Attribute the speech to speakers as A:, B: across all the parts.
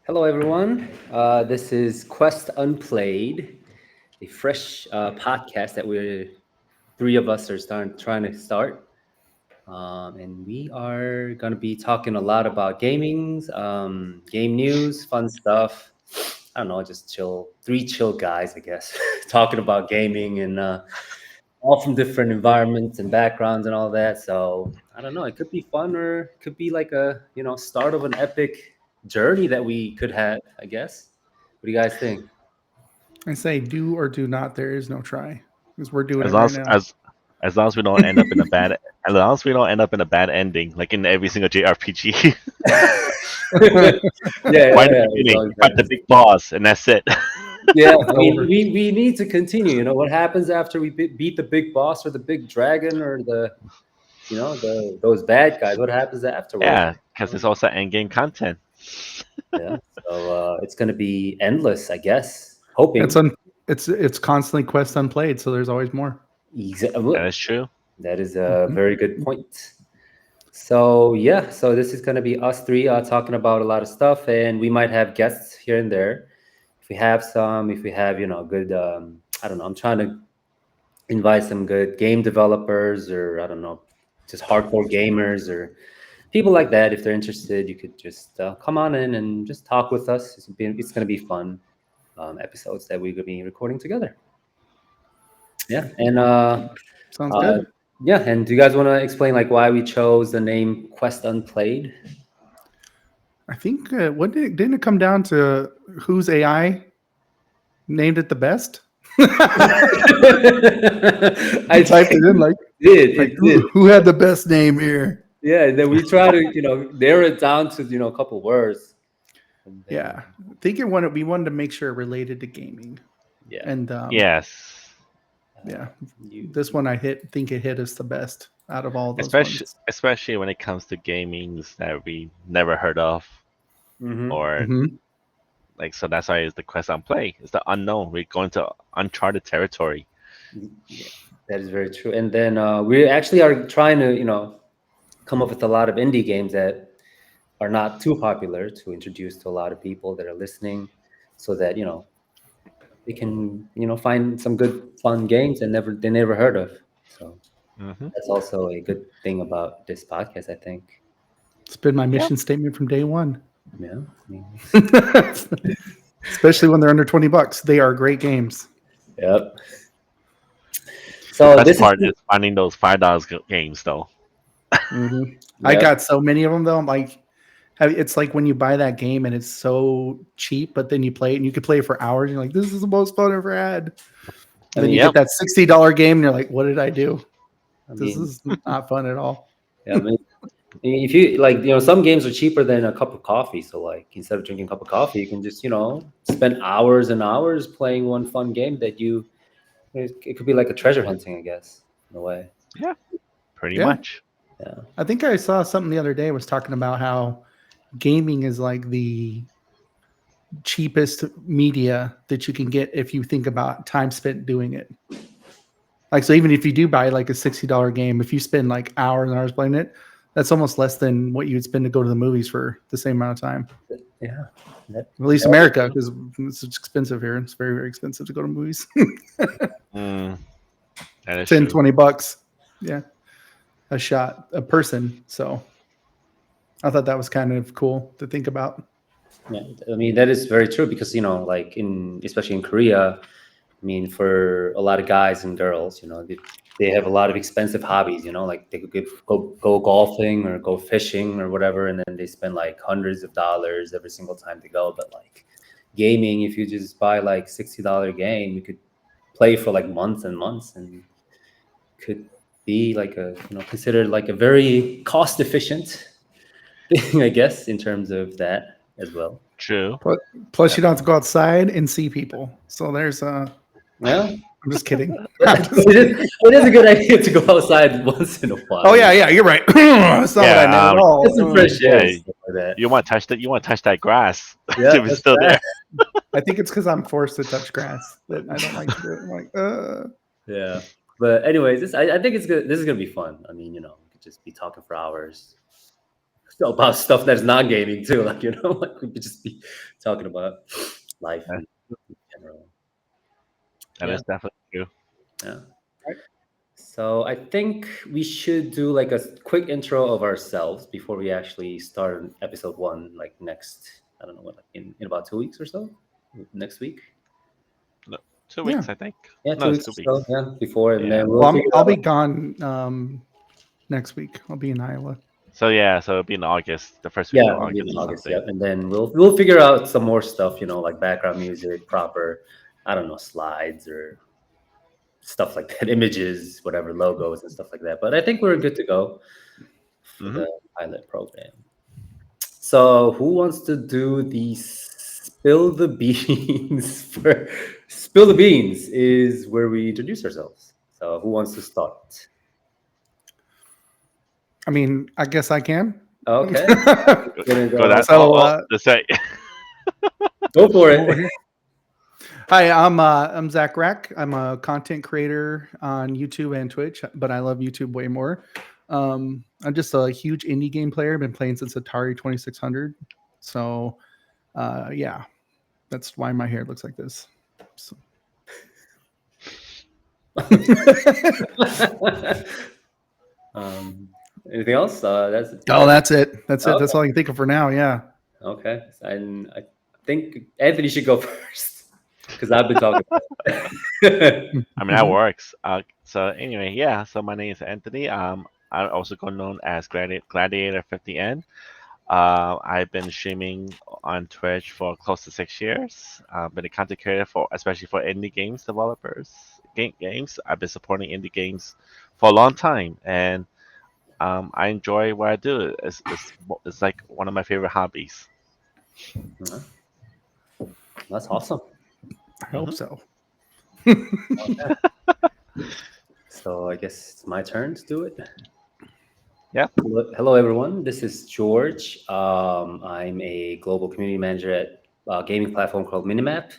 A: Hello, everyone. This is Quest Unplayed, a fresh podcast that we're three of us are trying to start. And we are going to be talking a lot about gaming, game news, fun stuff. I don't know, just chill, three chill guys, I guess, talking about gaming and all from different environments and backgrounds and all that. So I don't know, it could be fun or it could be like a start of an epic journey that we could have. I guess. What do you guys think?
B: I say do or do not. There is no try because we're doing it
C: As long
B: right
C: as
B: now.
C: as long as we don't end up in a bad as long as we don't end up in a bad ending, like in every single JRPG.
A: Yeah, yeah,
C: Right in the
A: yeah. As
C: beginning,
A: long
C: you
A: as
C: fight the
A: that is-
C: big boss, and that's it.
A: yeah, I
B: It's
A: mean,
B: over.
A: we need to continue. What happens after we beat the big boss or the big dragon or the those bad guys? What happens afterwards?
C: Yeah, because there's also end game content.
A: Yeah, so it's going to be endless, I guess.
B: It's
A: Hoping.
B: un. It's constantly Quest Unplayed, so there's always more.
C: That is true.
A: That is a
B: Mhm.
A: very good point. So yeah, so this is going to be us three talking about a lot of stuff, and we might have guests here and there. If we have good, I don't know. I'm trying to invite some good game developers, or I don't know, just hardcore gamers or people like that. If they're interested, you could just come on in and just talk with us. It's going to be fun episodes that we're going to be recording together. Yeah, and
B: Sounds
A: uh,
B: good.
A: yeah, and do you guys want to explain like why we chose the name Quest Unplayed?
B: I think what didn't it come down to whose AI named it the best?
A: I
B: You typed it
A: think
B: in like
A: it did.
B: who had the best name here?
A: Yeah, and then we try to narrow it down to a couple words, and then
B: Yeah, I think we wanted to make sure it related to gaming,
A: yeah,
B: and
C: Yes,
B: yeah,
A: you
B: this one think it hit us the best out of all those
C: especially
B: ones.
C: especially when it comes to gamings that we never heard of,
A: hmm
C: or
B: Hmm.
C: like so. That's why it's the quest on play. It's the unknown. We're going to uncharted territory.
A: yeah, that is very true. And then we actually are trying to come up with a lot of indie games that are not too popular to introduce to a lot of people that are listening, so that they can find some good fun games that never heard of. So
C: Hmm.
A: that's also a good thing about this podcast, I think.
B: It's been my
C: Yep.
B: mission statement from day one.
A: Yeah, I mean,
B: Especially when they're under $20. They are great games.
A: yep.
C: The
A: So
C: best
A: this is
C: part is finding those $5 games, though.
B: Hmm. I
A: yep.
B: got so many of them though. I'm like, it's like when you buy that game and it's so cheap, but then you play it and you could play it for hours. You're like, this is the most fun I've ever had.
A: I
B: Then you
A: mean,
B: get
C: Yep.
B: that $60 game and you're like, what did I do?
A: I
B: This
A: mean,
B: is not fun at all.
A: yeah. If you like, some games are cheaper than a cup of coffee. So like, instead of drinking a cup of coffee, you can just spend hours and hours playing one fun game that it could be like a treasure hunting, I guess, in a way.
C: Yeah. Pretty
B: Yeah.
C: much.
A: Yeah.
B: I think I saw something the other day was talking about how gaming is like the cheapest media that you can get if you think about time spent doing it. Like, so even if you do buy like a $60 game, if you spend like hours and hours playing it, that's almost less than what you would spend to go to the movies for the same amount of time.
A: Yeah. That,
B: At least
A: that-
B: America, because it's expensive here. It's very, very expensive to go to movies.
C: Mm, that is
B: 10,
C: true.
B: $20. Yeah. A shot, a person. So I thought that was kind of cool to think about.
A: yeah. I mean, that is very true because like especially in Korea, I mean, for a lot of guys and girls, they have a lot of expensive hobbies. Like they could go golfing or go fishing or whatever, and then they spend like hundreds of dollars every single time they go. But like gaming, if you just buy like $60 game, you could play for like months and months, and could be like a considered like a very cost efficient thing, I guess, in terms of that as well.
C: True.
B: Plus, plus
C: Yeah.
B: you don't have to go outside and see people. So there's
A: Yeah.
B: I'm just kidding. I'm just
A: it
B: kidding.
A: is a good idea to go outside once in a while.
B: Oh yeah, you're right. That's not what I meant
C: Yeah.
B: at all.
A: Get some fresh air
C: Yeah.
A: and stuff like that.
C: You want to touch that? You want to touch that grass
A: Yeah,
C: if it's
A: that's
C: still
A: right.
C: there.
B: I think it's because I'm forced to touch grass that I don't like to do it. I'm like,
A: Yeah. But anyways, I think it's good. This is gonna be fun. I mean, we could just be talking for hours. So about stuff that's not gaming too, like like we could just be talking about life
C: Yeah.
A: in general.
C: That
A: Yeah,
C: is definitely true.
A: yeah. So I think we should do like a quick intro of ourselves before we actually start episode one, like next, I don't know what, like in about 2 weeks or so, next week.
C: No, 2 weeks,
B: Yeah.
C: I think.
A: Yeah,
C: No,
A: two
C: it's
A: weeks
C: two
A: or so.
C: weeks.
A: Yeah, before, and
C: Yeah.
A: then we'll
B: Well,
A: figure
B: I'll be
A: out.
B: gone next week. I'll be in Iowa.
C: So yeah, so it'll be in August, the first week
A: Yeah,
C: of
A: it'll be in
C: August or
A: August. Yeah,
C: something.
A: and then we'll figure out some more stuff, like background music, proper, I don't know, slides or stuff like that, images, whatever, logos and stuff like that. But I think we're good to go for
C: Hmm.
A: the pilot program. So who wants to do the spill the beans for spill the beans is where we introduce ourselves. So who wants to start?
B: I mean, I guess I can.
A: Okay.
C: Go,
A: Gonna
C: go that.
A: go
B: So,
C: That's right.
A: go for
B: I'm over
A: it.
B: here. Hi, I'm Zach Rack. I'm a content creator on YouTube and Twitch, but I love YouTube way more. I'm just a huge indie game player. I've been playing since Atari 2600. So, yeah, that's why my hair looks like this. So.
A: um, anything else?
B: Oh, that's it. That's it.
A: okay.
B: That's all I can think of for now. Yeah.
A: Okay. And I think Anthony should go first because I've been talking.
C: I mean, that
B: Mhm.
C: works. So anyway, yeah. So my name is Anthony. I'm also known as Gladiator 50N. I've been streaming on Twitch for close to 6 years. I've been a content creator for, especially for indie games developers, games. I've been supporting indie games for a long time, and I enjoy what I do. It's like one of my favorite hobbies.
A: Yeah, that's awesome.
B: I hope
C: Hmm.
B: so.
A: Okay. So I guess it's my turn to do it.
C: Yeah.
A: Hello, everyone. This is George. I'm a global community manager at a gaming platform called Minimap.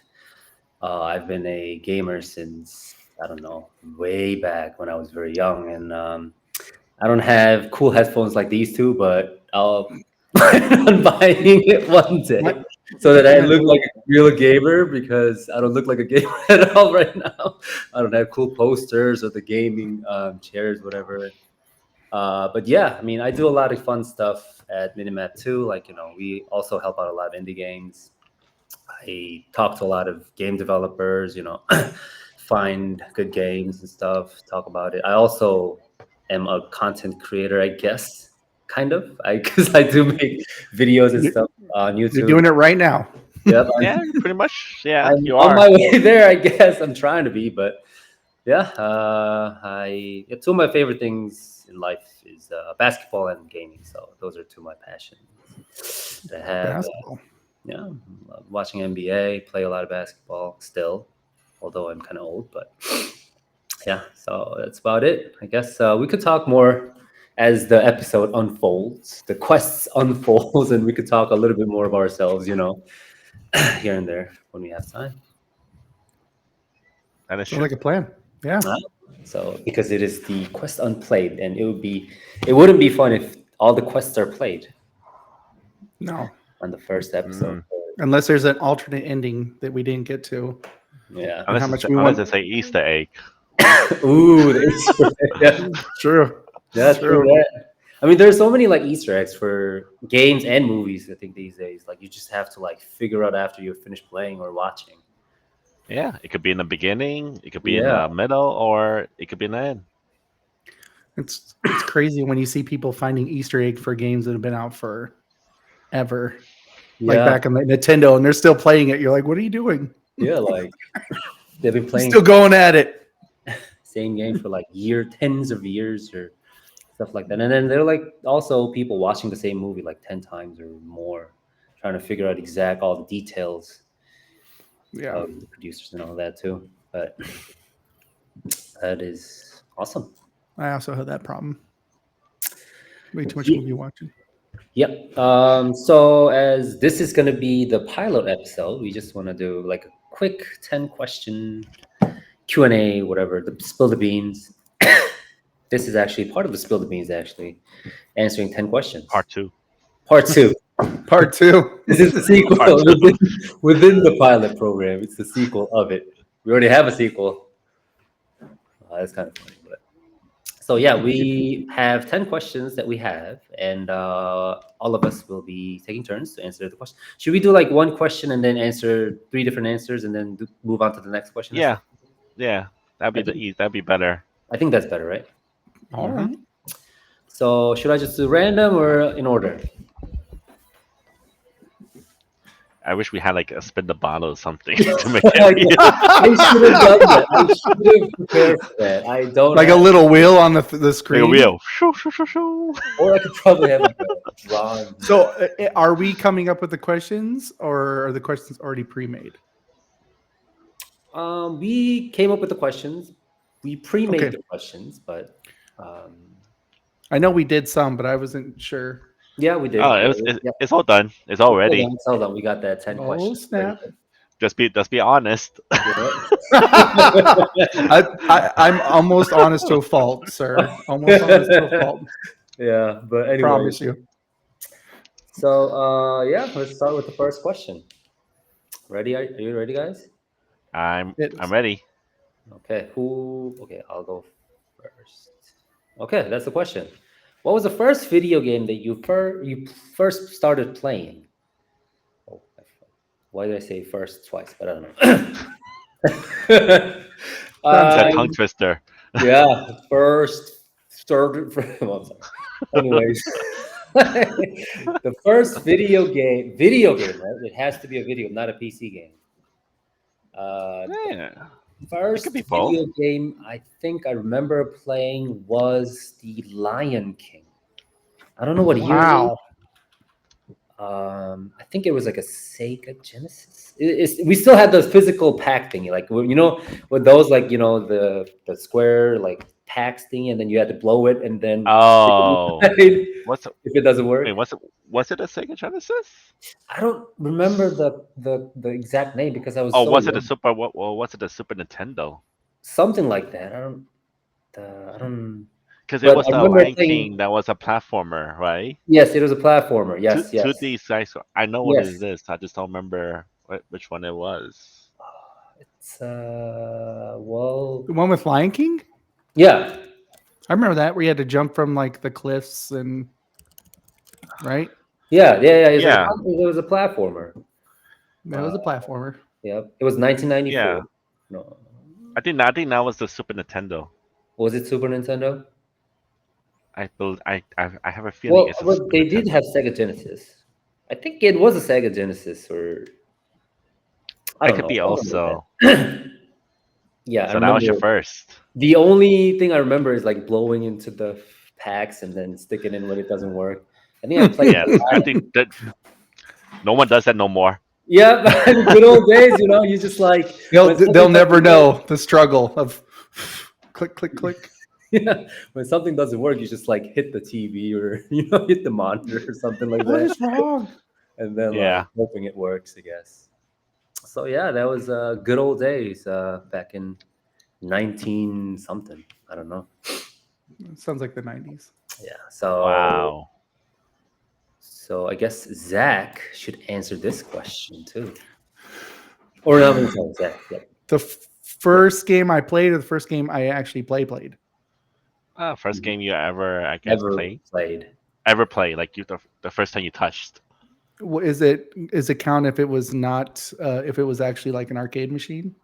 A: I've been a gamer since, I don't know, way back when I was very young. And I don't have cool headphones like these two, but I'll plan on buying it one day
B: What?
A: so that I
B: Yeah.
A: look like a real gamer because I don't look like a gamer at all right now. I don't have cool posters or the gaming chairs, whatever. But yeah, I mean, I do a lot of fun stuff at Minimap too. Like, we also help out a lot of indie games. I talk to a lot of game developers, find good games and stuff, talk about it. I also am a content creator, I guess, kind of. Because I do make videos and
B: You-
A: stuff on
B: You're
A: YouTube.
B: doing it right now.
A: Yep,
C: Yeah. Pretty much. Yeah.
A: I'm
C: You
A: on
C: are.
A: my way there, I guess. I'm trying to be, but yeah, two of my favorite things in life is basketball and gaming. So those are two of my passions that I have.
B: Basketball.
A: Yeah, love watching NBA, play a lot of basketball still, although I'm kind of old. But yeah, so that's about it. I guess we could talk more as the episode unfolds, the quests unfolds, and we could talk a little bit more of ourselves, here and there when we have time.
C: That is
B: Sounds
C: true.
B: like a plan. Yeah.
A: So because it is the quest unplayed, and it wouldn't be fun if all the quests are played
B: No.
A: on the first episode.
C: Mm.
B: Unless there's an alternate ending that we didn't get to,
A: Yeah.
B: and how
C: Unless
B: much we
C: unless
B: want.
C: it's a Easter egg.
A: Ooh, the Easter egg. Yeah,
B: True.
A: yeah, true
B: True.
A: that. I mean, there's so many like Easter eggs for games and movies. I think these days, like you just have to like figure out after you finish playing or watching.
C: Yeah, it could be in the beginning, it could be in
A: Yeah,
C: the middle, or it could be in the end.
B: It's crazy when you see people finding Easter egg for games that have been out for ever. Like
A: yeah,
B: back in the Nintendo, and they're still playing it. You're like, what are you doing?
A: yeah. Like they've been playing
B: Still going at it.
A: same game for like tens of years or stuff like that. And then there are like also people watching the same movie like 10 times or more, trying to figure out exact all the details
B: Yeah.
A: of the producers and all that too. But that is awesome.
B: I also had that problem. Way too much
A: Ye-
B: movie watching.
A: Yep. So as this is going to be the pilot episode, we just want to do like a quick 10-question Q&A, whatever, the spill the beans. This is actually part of the spill the beans, actually answering 10 questions.
C: Part two.
A: Part 2.
B: Part 2.
A: This is the sequel
C: Part 2.
A: within the pilot program. It's the sequel of it. We already have a sequel. That's kind of funny. But so yeah, we have 10 questions that we have, and all of us will be taking turns to answer the question. Should we do like one question and then answer 3 different answers, and then move on to the next question?
C: Yeah, yeah. That'd be better.
A: I think that's better, right?
B: All
C: Mhm.
B: right.
A: So should I just do random or in order?
C: I wish we had like a spin the bottle or something to make it.
A: I should have done that. I should have prepared for that. I don't
B: Like a
A: have-
B: little wheel on the
C: Like
B: screen.
C: a wheel. Shoo, shoo, shoo, shoo.
A: or I could probably have like a drawing.
B: So, are we coming up with the questions, or are the questions already pre-made?
A: We came up with the questions. We pre-made
B: Okay.
A: the questions, but
B: I know we did some, but I wasn't sure.
A: yeah, we did.
C: Oh,
A: Yeah.
C: it's all done. It's all ready.
A: Hold on. We got that 10
B: Oh,
A: questions.
B: snap.
C: Just be honest.
B: I'm almost honest to a fault, sir. Almost honest to a fault.
A: Yeah, but anyway.
B: Promise you.
A: So yeah, let's start with the first question. Ready? Are you ready, guys?
C: I'm
B: It-
C: ready.
A: Okay. Okay, I'll go first. Okay, that's the question. What was the first video game that you first started playing? Oh, why did I say first twice? But I don't know.
C: It's a tongue twister.
A: Yeah, first started. Well, I'm sorry. Anyways, the first video game, right? It has to be a video, not a PC game.
C: Yeah.
A: First
C: could be both.
A: video game I think I remember playing was The Lion King. I don't know what year.
B: Wow.
A: I think it was like a Sega Genesis. We still had the physical pack thingy, like with those like the square like packs thingy, and then you had to blow it, and then
C: Oh.
A: if
C: What's
A: it doesn't work.
C: wait? Was it a Sega Genesis?
A: I don't remember the exact name because I was
C: Oh,
A: so
C: was it
A: young.
C: a Super? Was it a Super Nintendo?
A: Something like that. I don't.
C: Because
A: But
C: it was
A: I
C: the
A: remember
C: Lion
A: playing-
C: King that was a platformer, right?
A: Yes, it was a platformer. Yes, yes.
C: 2D size. I know what
A: Yes.
C: it is. I just don't remember which one it was.
A: It's well,
B: The one with Lion King?
A: yeah,
B: I remember that where you had to jump from like the cliffs and right?
A: yeah. It
C: Yeah.
A: was a platformer.
B: That was a platformer.
A: Yep, it was 1994.
C: Yeah.
A: No,
C: I think that was the Super Nintendo.
A: was it Super Nintendo?
C: I have a feeling it's a
A: Well,
C: Super
A: they did
C: Nintendo.
A: have Sega Genesis. I think it was a Sega Genesis, or I
C: It
A: don't
C: could
A: know.
C: be
A: I don't remember
C: also.
A: that. Yeah, I
C: So that was your
A: remember.
C: first.
A: The only thing I remember is like blowing into the packs and then sticking in when it doesn't work. I think I played.
C: Yes, I think that no one does that no more.
A: Yeah, back in the good old days, you just like when
B: They'll
A: something
B: never
A: doesn't
B: know the struggle of click, click, click.
A: Yeah, when something doesn't work, you just like hit the TV or hit the monitor or something like
B: What
A: that,
B: is wrong?
A: and then
C: Yeah.
A: like hoping it works, I guess. So yeah, that was good old days back in 19 something. I don't know.
B: Sounds like the 90s.
A: Yeah. So
C: Wow.
A: So I guess Zach should answer this question too. Or no, I'm sorry, Zach. Yeah.
B: The first game I played, or the first game I actually played.
C: First game you ever, I guess,
A: Ever
C: played?
A: played.
C: Ever play? Like the first time you touched?
B: Is it count if it was not if it was actually like an arcade machine?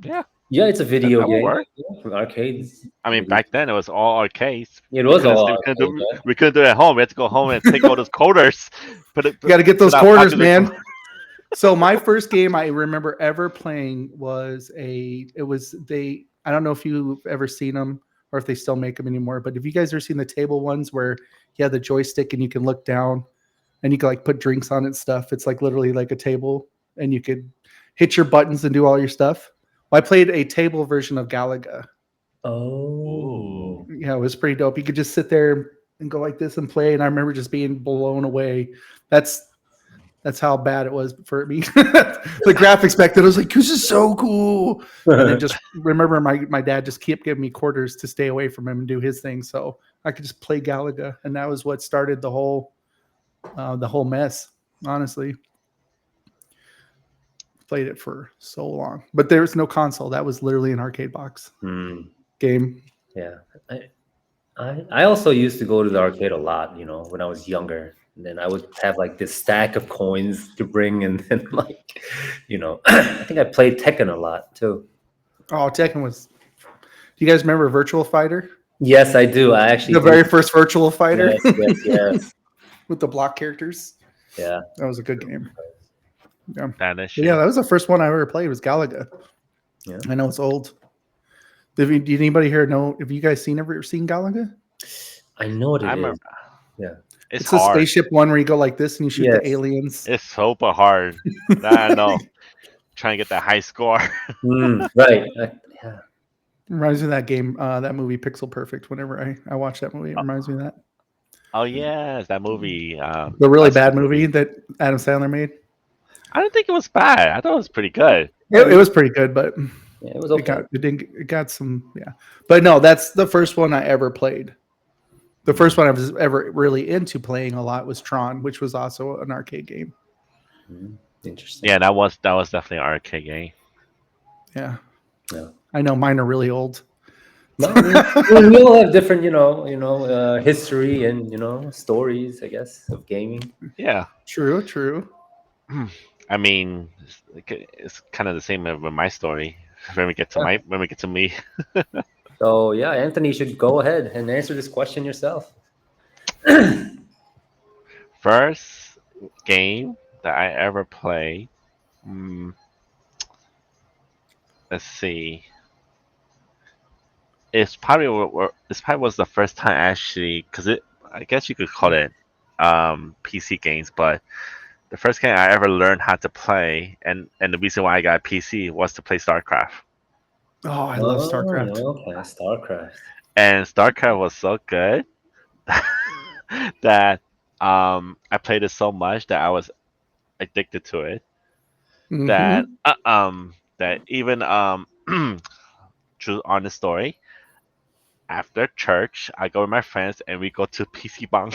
C: Yeah.
A: Yeah, it's a video
C: That would
A: game.
C: work.
A: Yeah, from arcades.
C: I mean, back then it was all arcades.
A: It was all
C: we couldn't,
A: arcade,
C: do,
A: yeah.
C: we couldn't do it at home. We had to go home and take all those quarters.
B: You got to get those
C: put out
B: quarters,
C: popular-
B: man. So my first game I remember ever playing was I don't know if you've ever seen them or if they still make them anymore, but have you guys ever seen the table ones where you have the joystick and you can look down and you can like put drinks on it and stuff? It's like literally like a table and you could hit your buttons and do all your stuff. Well, I played a table version of Galaga.
A: Oh.
B: Yeah, it was pretty dope. You could just sit there and go like this and play. And I remember just being blown away. That's how bad it was for me. The graphics back then, I was like, this is so cool. And then just remember my dad just kept giving me quarters to stay away from him and do his thing. So I could just play Galaga. And that was what started the whole the whole mess. Honestly, played it for so long, but there was no console. That was literally an arcade box
A: Hmm.
B: game.
A: Yeah. I also used to go to the arcade a lot, you know, when I was younger. And then I would have like this stack of coins to bring, and then like, you know, I think I played Tekken a lot too.
B: Oh, Tekken was. Do you guys remember Virtual Fighter?
A: Yes, I do. I actually
B: The
A: do.
B: very first Virtual Fighter
A: Yes, yes, yes.
B: with the block characters.
A: Yeah.
B: That was a good game. Yeah.
C: That is
B: But yeah,
C: true.
B: that was the first one I ever played. Was Galaga.
A: Yeah.
B: I know it's old. Did anybody here know? Have you guys ever seen Galaga?
A: I know what
C: I
A: it
C: remember.
A: is. Yeah.
C: It's
B: It's a
C: hard.
B: spaceship one where you go like this and you shoot the
A: Yes.
B: aliens.
C: It's super hard. That I know. Trying to get that high score.
A: Right. Yeah.
B: Reminds me of that game, that movie Pixel Perfect. Whenever I watch that movie, it reminds me of that.
C: Oh yes, that movie.
B: The really
C: That's a
B: bad
C: good
B: movie that Adam Sandler made.
C: I don't think it was bad. I thought it was pretty good.
B: It was pretty good, but
A: Yeah, it was
B: it
A: okay.
B: got some, yeah. But no, that's the first one I ever played. The first one I was ever really into playing a lot was Tron, which was also an arcade game.
A: Interesting.
C: Yeah, that was definitely an arcade game.
B: Yeah,
A: Yeah.
B: I know mine are really old.
A: But, I mean, we all have different, history and stories, I guess, of gaming.
C: Yeah.
B: True.
C: I mean, it's kind of the same with my story. When we get to me,
A: So yeah, Anthony, you should go ahead and answer this question yourself.
C: first game that I ever played. Hmm, let's see. It's probably was the first time actually, because it I guess you could call it PC games, but the first game I ever learned how to play, and the reason why I got a PC was to play StarCraft.
B: Oh, I love StarCraft.
A: Oh, okay, StarCraft.
C: And StarCraft was so good that I played it so much that I was addicted to it. That
B: Hmm.
C: that even true honest story. After church, I go with my friends and we go to PC Bang,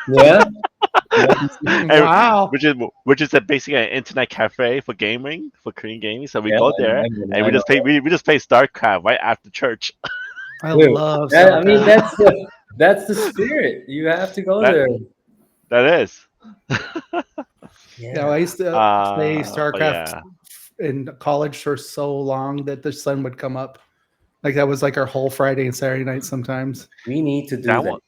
A: Yeah. Yeah.
C: and,
B: Wow,
C: which is a basically an internet cafe for gaming for Korean gaming. So we
A: Yeah,
C: go
A: I
C: there
A: remember.
C: and
A: I know.
C: we just play StarCraft right after church.
B: I
A: Dude,
B: love
A: I mean,
B: StarCraft.
A: that's the spirit. You have to go
C: That
A: there.
C: that is.
B: Yeah, I
A: Yeah.
B: used to play
C: But
B: StarCraft
C: yeah,
B: in college for so long that the sun would come up. Like that was like our whole Friday and Saturday night sometimes.
A: We need to do
C: that
A: that.
C: one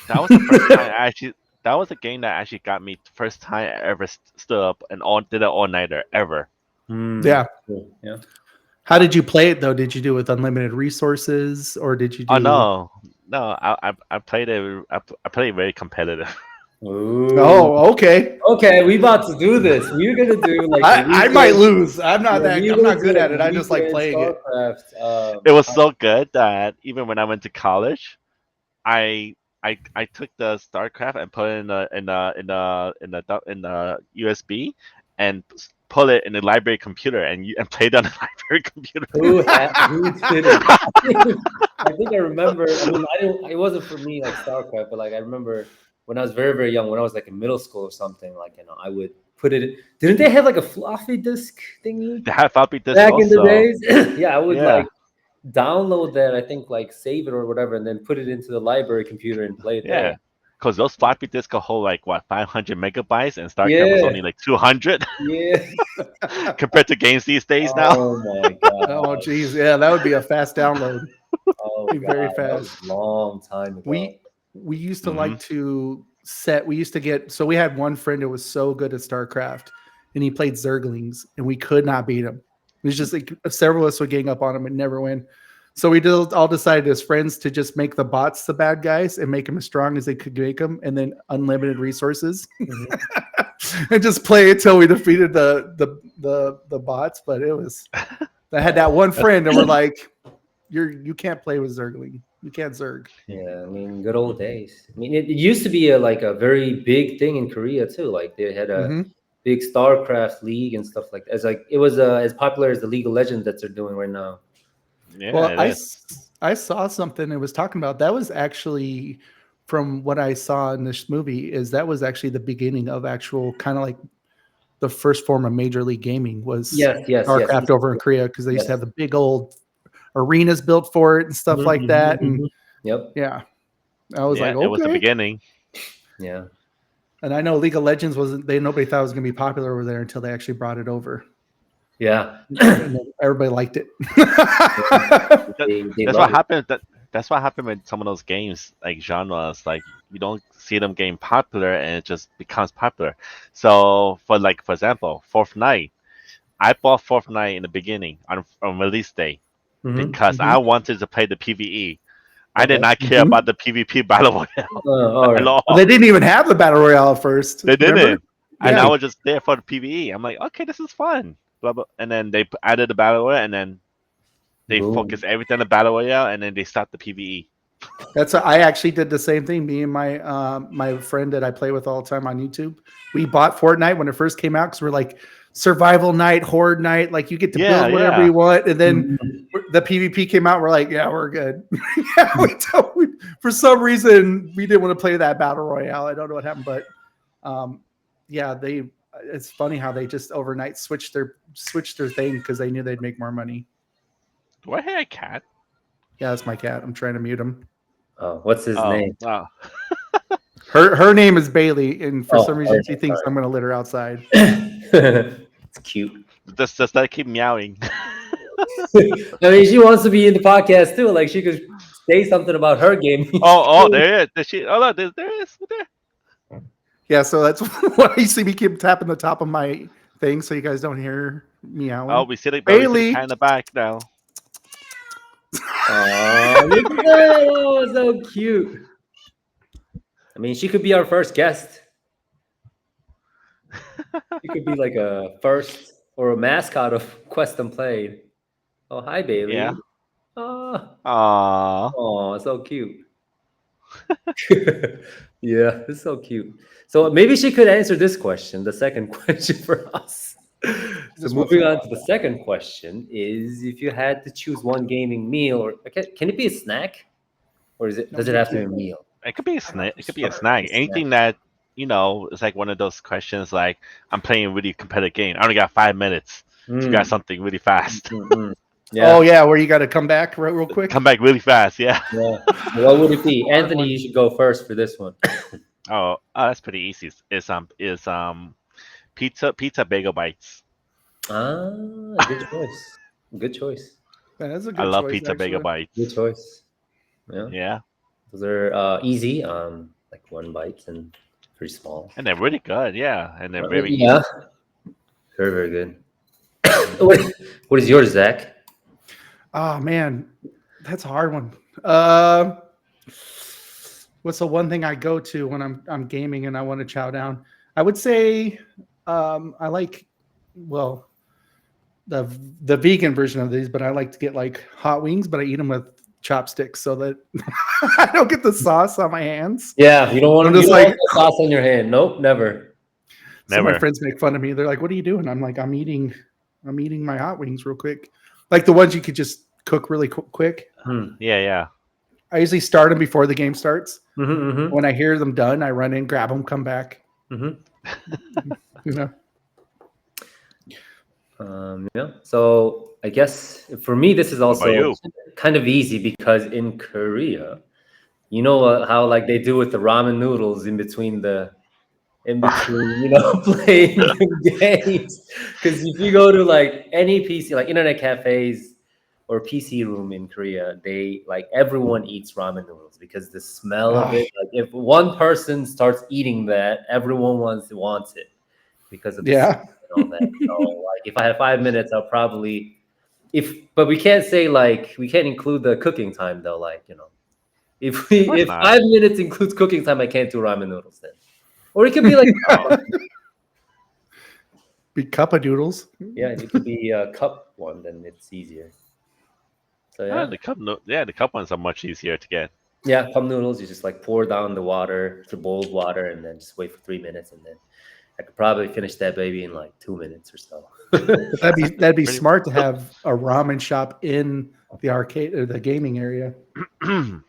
C: that was the first time I actually. That was a game that actually got me first time I ever stood up and did an all nighter ever.
B: Yeah.
A: Cool. Yeah.
B: How did you play it though? Did you do it with unlimited resources or did you
C: Oh
B: do?
C: no! I played it. I played it very competitive.
A: Ooh.
B: Oh, okay.
A: Okay, we about to do this. We're gonna do like a
B: I might
A: weekend.
B: lose. I'm not
A: Yeah,
B: that.
A: we're
B: I'm
A: gonna
B: not
A: do
B: good
A: like
B: at
A: a
B: it. I just like
A: weekend
B: playing it.
A: StarCraft.
C: It was so good that even when I went to college, I took the StarCraft and put it in the USB and put it in the library computer and played on the library computer.
A: Who did it? I think I remember. I mean, I didn't. It wasn't for me like StarCraft, but like I remember when I was very very young, when I was like in middle school or something. Like I would put it. Didn't they have like a floppy disk thingy
C: They had floppy disk
A: back in the
C: also.
A: days? Yeah, I would
C: Yeah,
A: like download that. I think like save it or whatever, and then put it into the library computer and play it there.
C: yeah. Because those floppy disks could hold like what 500 megabytes, and StarCraft was
A: Yeah,
C: only like 200
A: yeah.
C: compared to games these days now.
A: Oh my
B: Oh,
A: god.
B: geez. Yeah, that would be a fast download.
A: Oh
B: Be very
A: god. That was
B: fast.
A: a long time ago.
B: We used to
C: Hmm.
B: like to set. We used to get. So we had one friend who was so good at StarCraft, and he played Zerglings, and we could not beat him. It was just like several of us would gang up on him and never win. So we all decided as friends to just make the bots the bad guys and make them as strong as they could make them, and then unlimited resources,
A: Mhm.
B: and just play until we defeated the bots. But it was I had that one friend, and we're like, you can't play with Zergling. You can't Zerg.
A: Yeah, I mean, good old days. I mean, it used to be like a very big thing in Korea too. Like they had a
B: Mm-hmm.
A: big StarCraft league and stuff like that. It's like it was as popular as the League of Legends that they're doing right now.
C: Yeah,
B: Well,
C: it is.
B: I saw something it was talking about that was actually from what I saw in this movie, is that was actually the beginning of actual kind of like the first form of Major League Gaming was
A: Yes.
B: StarCraft over in Korea, because they used to
A: Yes.
B: have the big old arenas built for it and stuff like that. And
A: Yep.
B: yeah, I was like,
C: Yeah, it was the
B: okay.
C: beginning.
A: Yeah.
B: And I know League of Legends wasn't. Nobody thought it was going to be popular over there until they actually brought it over,
A: Yeah.
B: and then everybody liked it.
C: That,
A: They
C: that's
A: love
C: what
A: it.
C: happened. That's what happened with some of those games, like genres. Like you don't see them getting popular, and it just becomes popular. So, for example, Fortnite. I bought Fortnite in the beginning on release day because I
B: Mhm.
C: wanted to play the PVE. I did
A: Okay.
C: not care about the PvP battle royale
A: All
C: at
A: right.
B: Well, they
C: all.
B: didn't even have the battle royale at first.
C: They
B: Remember?
C: didn't, and I
B: Yeah,
C: was just there for the PVE. I'm like, okay, this is fun. Blah, blah. And then they added the battle royale, and then they
A: Boom.
C: focus everything on the battle royale, and then they start the PVE.
B: I actually did the same thing. Me and my friend that I play with all the time on YouTube, we bought Fortnite when it first came out because we're like survival night, horde night, like you get to
C: Yeah,
B: build whatever
C: yeah.
B: you want. And then
A: Mhm.
B: the PvP came out. We're like, yeah, we're good. Yeah, for some reason we didn't want to play that battle royale. I don't know what happened, but um, yeah, they. It's funny how they just overnight switched their thing because they knew they'd make more money.
C: Do I hear a cat?
B: Yeah, that's my cat. I'm trying to mute him.
A: Oh, what's his
C: Oh,
A: name?
C: oh.
B: Her name is Bailey, and for some
A: Oh,
B: reason she
A: perfect.
B: thinks I'm going to let her outside.
A: It's cute.
C: Just let it keep meowing.
A: I mean, she wants to be in the podcast too. Like she could say something about her gaming.
C: Oh, there it is. Oh, look, there it is. There.
B: Yeah, so that's why you see me keep tapping the top of my thing so you guys don't hear
C: Oh,
B: meowing.
C: we see the
B: Bailey.
C: cat in the back now.
A: Oh, look at that! Oh, so cute. I mean, she could be our first guest. She could be like a first or a mascot of Quest Unplayed. Oh, hi,
C: Yeah.
A: Bailey. Oh,
C: Aww.
A: oh, so cute. Yeah, it's so cute. So maybe she could answer this question, the second question for us. So
B: This one
A: moving
B: for
A: on to the second question is if you had to choose one gaming meal, or can it be a snack, or does it have to be a meal?
C: It could be a snack. It could be a
A: Okay,
C: snack.
A: a snack.
C: Anything that it's like one of those questions. Like I'm playing a really competitive game. I only got 5 minutes to grab
A: Mm,
C: something really fast.
B: Oh
A: yeah,
B: yeah, where you got to come back real quick.
C: Come back really fast. Yeah.
A: yeah. So what would it be,
B: Hard
A: Anthony?
B: one.
A: You should go first for this one.
C: That's pretty easy. Is pizza bagel bites.
A: Ah, good choice. Good choice.
B: That's a
C: I
B: good
C: love
B: choice,
C: pizza bagel
B: actually.
A: Good
C: bites.
A: choice. Yeah,
C: Yeah,
A: those are easy. Like one bite and pretty small.
C: and they're really good. Yeah, and they're very
A: Yeah,
C: easy.
A: very very good. what, what is yours, Zach?
B: Oh man, that's a hard one. Uh, what's the one thing I go to when I'm gaming and I want to chow down? I would say I like well the the vegan version of these, but I like to get like hot wings, but I eat them with chopsticks so that I don't get the sauce on my hands.
A: Yeah, you don't
B: I'm
A: want
B: just
A: you don't
B: like
A: want the sauce on your hand. Nope, never.
B: some of my
C: Never.
B: friends make fun of me. They're like, "What are you doing?" I'm like, I'm eating my hot wings real quick, like the ones you could just cook really quick.
A: Hmm.
C: Yeah, yeah.
B: I usually start them before the game starts.
A: Mm-hmm,
B: When I hear them done, I run in, grab them, come back.
A: mm-hmm.
B: You know,
A: Yeah. So I guess for me, this is
C: What about
A: also
C: you?
A: kind of easy because in Korea, you know how like they do with the ramen noodles in between, playing games. Because if you go to like any PC, like internet cafes or PC room in Korea, they like everyone eats ramen noodles because the smell of
B: oh,
A: it. Like if one person starts eating that, everyone wants it because of the smell
B: yeah.
A: and all that. So like if I had 5 minutes, I'll probably but we can't say like we can't include the cooking time though. Like
C: Of course
A: if
C: not.
A: 5 minutes includes cooking time, I can't do ramen noodles then. Or it could be like
C: Oh,
B: Big cup of noodles.
A: yeah, it could be a cup one, then it's easier. So yeah.
C: the cup. No, yeah, the cup ones are much easier to get.
A: Yeah, cup noodles, you just like pour down the water to boiled water and then just wait for 3 minutes and then I could probably finish that baby in like 2 minutes or so.
B: But that'd be
C: Pretty.
B: smart to have a ramen shop in the arcade or the gaming area.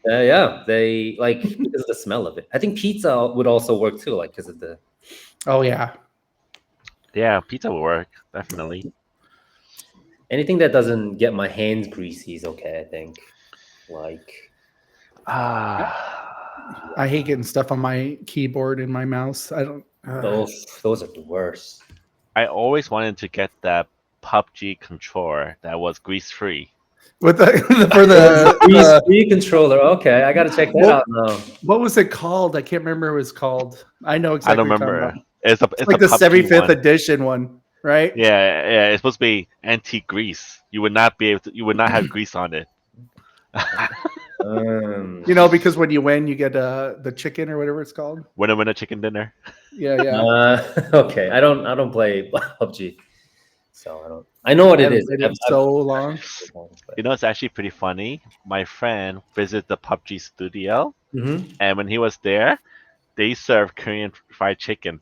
A: Yeah, they like because of the smell of it. I think pizza would also work too, like because of the
B: Oh yeah,
C: Yeah, pizza will work definitely.
A: anything that doesn't get my hands greasy is okay. I think like
C: Ah,
B: I hate getting stuff on my keyboard and my mouse. I don't.
A: those are the worst.
C: I always wanted to get that PUBG controller that was grease free.
B: With the for
A: There's a
B: the
A: grease-free controller. Okay, I gotta check that
B: what,
A: out now.
B: what was it called? I can't remember what it was called. I know
C: I
B: exactly
C: don't
B: what you're talking about.
C: remember. It's a
B: It's
C: it's a
B: like the
C: PUBG
B: 75th
C: one.
B: edition one, right?
C: Yeah, yeah. It's supposed to be anti grease. You would not be able to. You would not have grease on it.
A: Um,
B: Because when you win, you get the chicken or whatever it's called.
C: Winner, chicken dinner.
B: Yeah, yeah.
A: okay, I don't play PUBG, so I don't. I know what
B: I
A: it
B: haven't
A: is.
B: played it
A: I've,
B: in
A: I've
B: so long.
C: You know, it's actually pretty funny. My friend visited the PUBG studio,
A: Mhm.
C: and when he was there, they served Korean fried chicken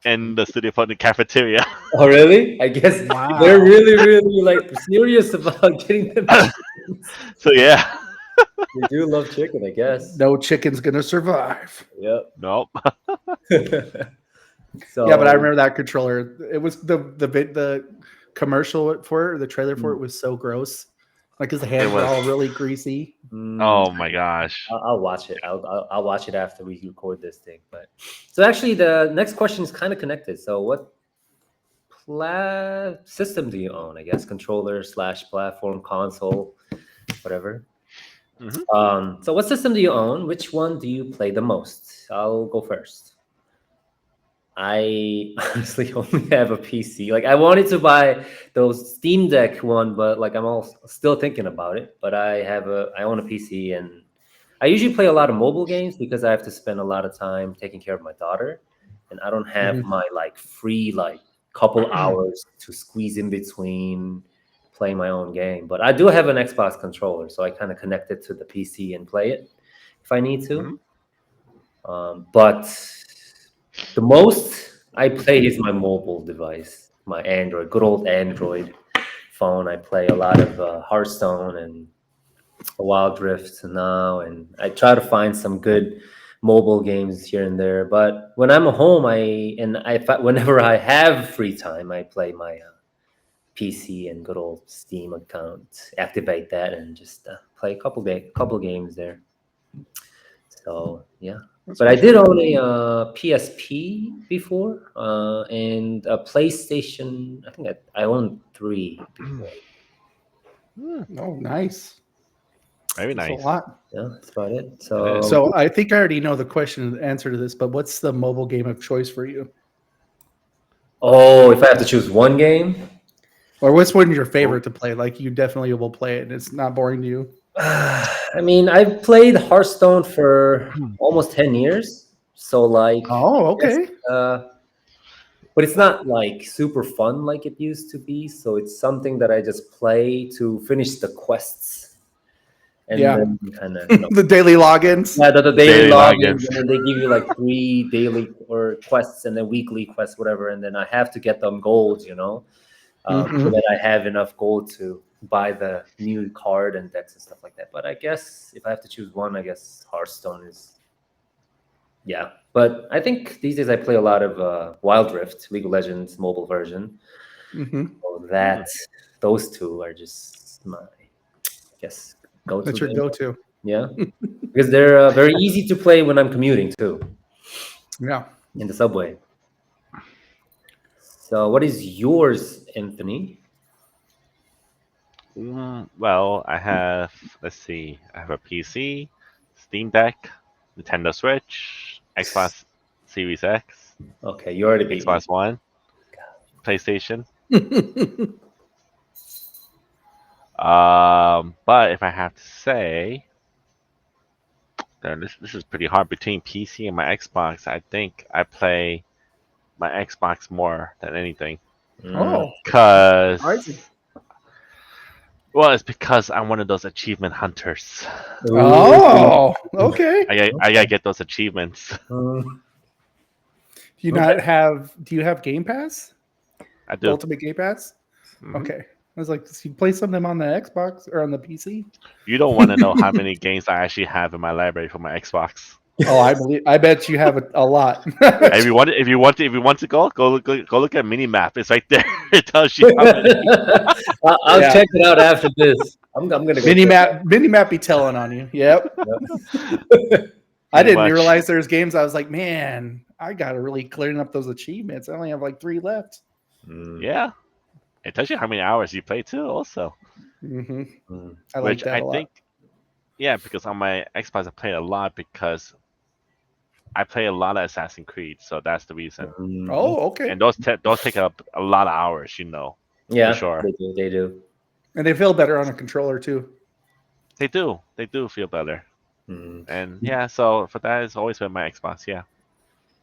C: in the studio for the cafeteria.
A: Oh, really? I guess they're
B: Wow.
A: really, really like serious about getting them chickens.
C: So yeah,
A: They do love chicken, I guess.
B: No chicken's gonna survive.
A: Yep.
C: nope.
B: Yeah, but I
A: So
B: remember that controller. It was the commercial for it, or the trailer for it was so gross. Like his
C: It
B: hands were
C: was.
B: all really greasy.
C: Oh my gosh.
A: I'll watch it. I'll watch it after we record this thing. But so actually, the next question is kind of connected. So what system do you own? I guess controller slash platform console, whatever.
C: Hmm.
A: So what system do you own? Which one do you play the most? I'll go first. I honestly only have a PC. Like I wanted to buy those Steam Deck one, but like I'm all still thinking about it. But I own a PC, and I usually play a lot of mobile games because I have to spend a lot of time taking care of my daughter, and I don't have
B: Mhm.
A: my like free like couple hours to squeeze in between playing my own game. But I do have an Xbox controller, so I kind of connect it to the PC and play it if I need
C: Hmm.
A: to. But the most I play is my mobile device, my Android, good old Android phone. I play a lot of Hearthstone and Wild Rift now, and I try to find some good mobile games here and there. But when I'm at home, whenever I have free time, I play my PC and good old Steam account, activate that, and just play a couple games there. So yeah,
B: That's
A: but
B: for
A: I did
B: sure.
A: own a PSP before and a PlayStation. I think I owned three before.
B: Oh, nice.
C: Very
B: That's a
C: nice.
B: lot.
A: Yeah, that's about it.
C: It is.
A: So
B: So I think I already know the question, the answer to this, but what's the mobile game of choice for you?
A: oh, if I have to choose one game,
B: Or what's one of your
C: Oh.
B: favorite to play? Like you definitely will play it and it's not boring to you.
A: I mean, I've played Hearthstone for almost 10 years. So like,
B: Oh,
A: yes,
B: okay.
A: uh, but it's not like super fun like it used to be. So it's something that I just play to finish the quests and
B: Yeah.
A: then kind of
B: The daily logins.
A: yeah, the daily
C: Daily
A: logins,
C: logins.
A: and then they give you like 3 daily or quests and then weekly quests, whatever. And then I have to get them gold, so
B: Hmm.
A: that I have enough gold to buy the new card and decks and stuff like that. But I guess if I have to choose one, I guess Hearthstone is, yeah. But I think these days I play a lot of Wild Rift, League of Legends mobile version.
B: Hmm.
A: So
C: Hmm.
A: those two are just my, I guess, go-to
B: That's your
A: game.
B: go-to.
A: Yeah, because they're very easy to play when I'm commuting too
B: Yeah.
A: in the subway. So, what is yours, Anthony?
C: Well, I have. Let's see. I have a PC, Steam Deck, Nintendo Switch, Xbox Series X,
A: Okay, you already beat me.
C: Xbox One, PlayStation. But if I have to say, then this is pretty hard between PC and my Xbox. I think I play my Xbox more than anything.
A: Mm.
B: Oh, surprising.
C: Cause well, it's because I'm one of those achievement hunters.
A: Ooh.
B: Oh, okay.
C: I gotta get those achievements.
A: Mm,
B: Do you
A: okay.
B: not have? Do you have Game Pass?
C: I
B: The
C: do.
B: Ultimate Game Pass?
C: Hmm.
B: Okay. I was like, "You play some of them on the Xbox or on the PC?"
C: You don't want to know how many games I actually have in my library for my Xbox.
B: Oh, I believe. I bet you have a lot.
C: If you want to go look at Minimap. It's right there. It tells you how many.
A: I'll
B: Yeah.
A: check it out after this. I'm gonna go check it
B: Minimap be telling on you. Yep.
A: out.
B: I
C: Pretty
B: didn't
C: much.
B: realize there's games. I was like, man, I gotta really clearing up those achievements. I only have like 3 left.
A: Mm,
C: Yeah, it tells you how many hours you play too. Also,
B: Hmm.
A: mm.
B: I like
C: which
B: that
C: I
B: a lot.
C: think, yeah, because on my Xbox I play a lot because I play a lot of Assassin's Creed, so that's the reason.
A: Mhm.
B: Oh, okay.
C: And those take up a lot of hours, for
A: Yeah,
C: sure.
A: they do. They do.
B: And they feel better on a controller too.
C: They do feel better.
A: Mhm.
C: And yeah, so for that, it's always been my Xbox. Yeah.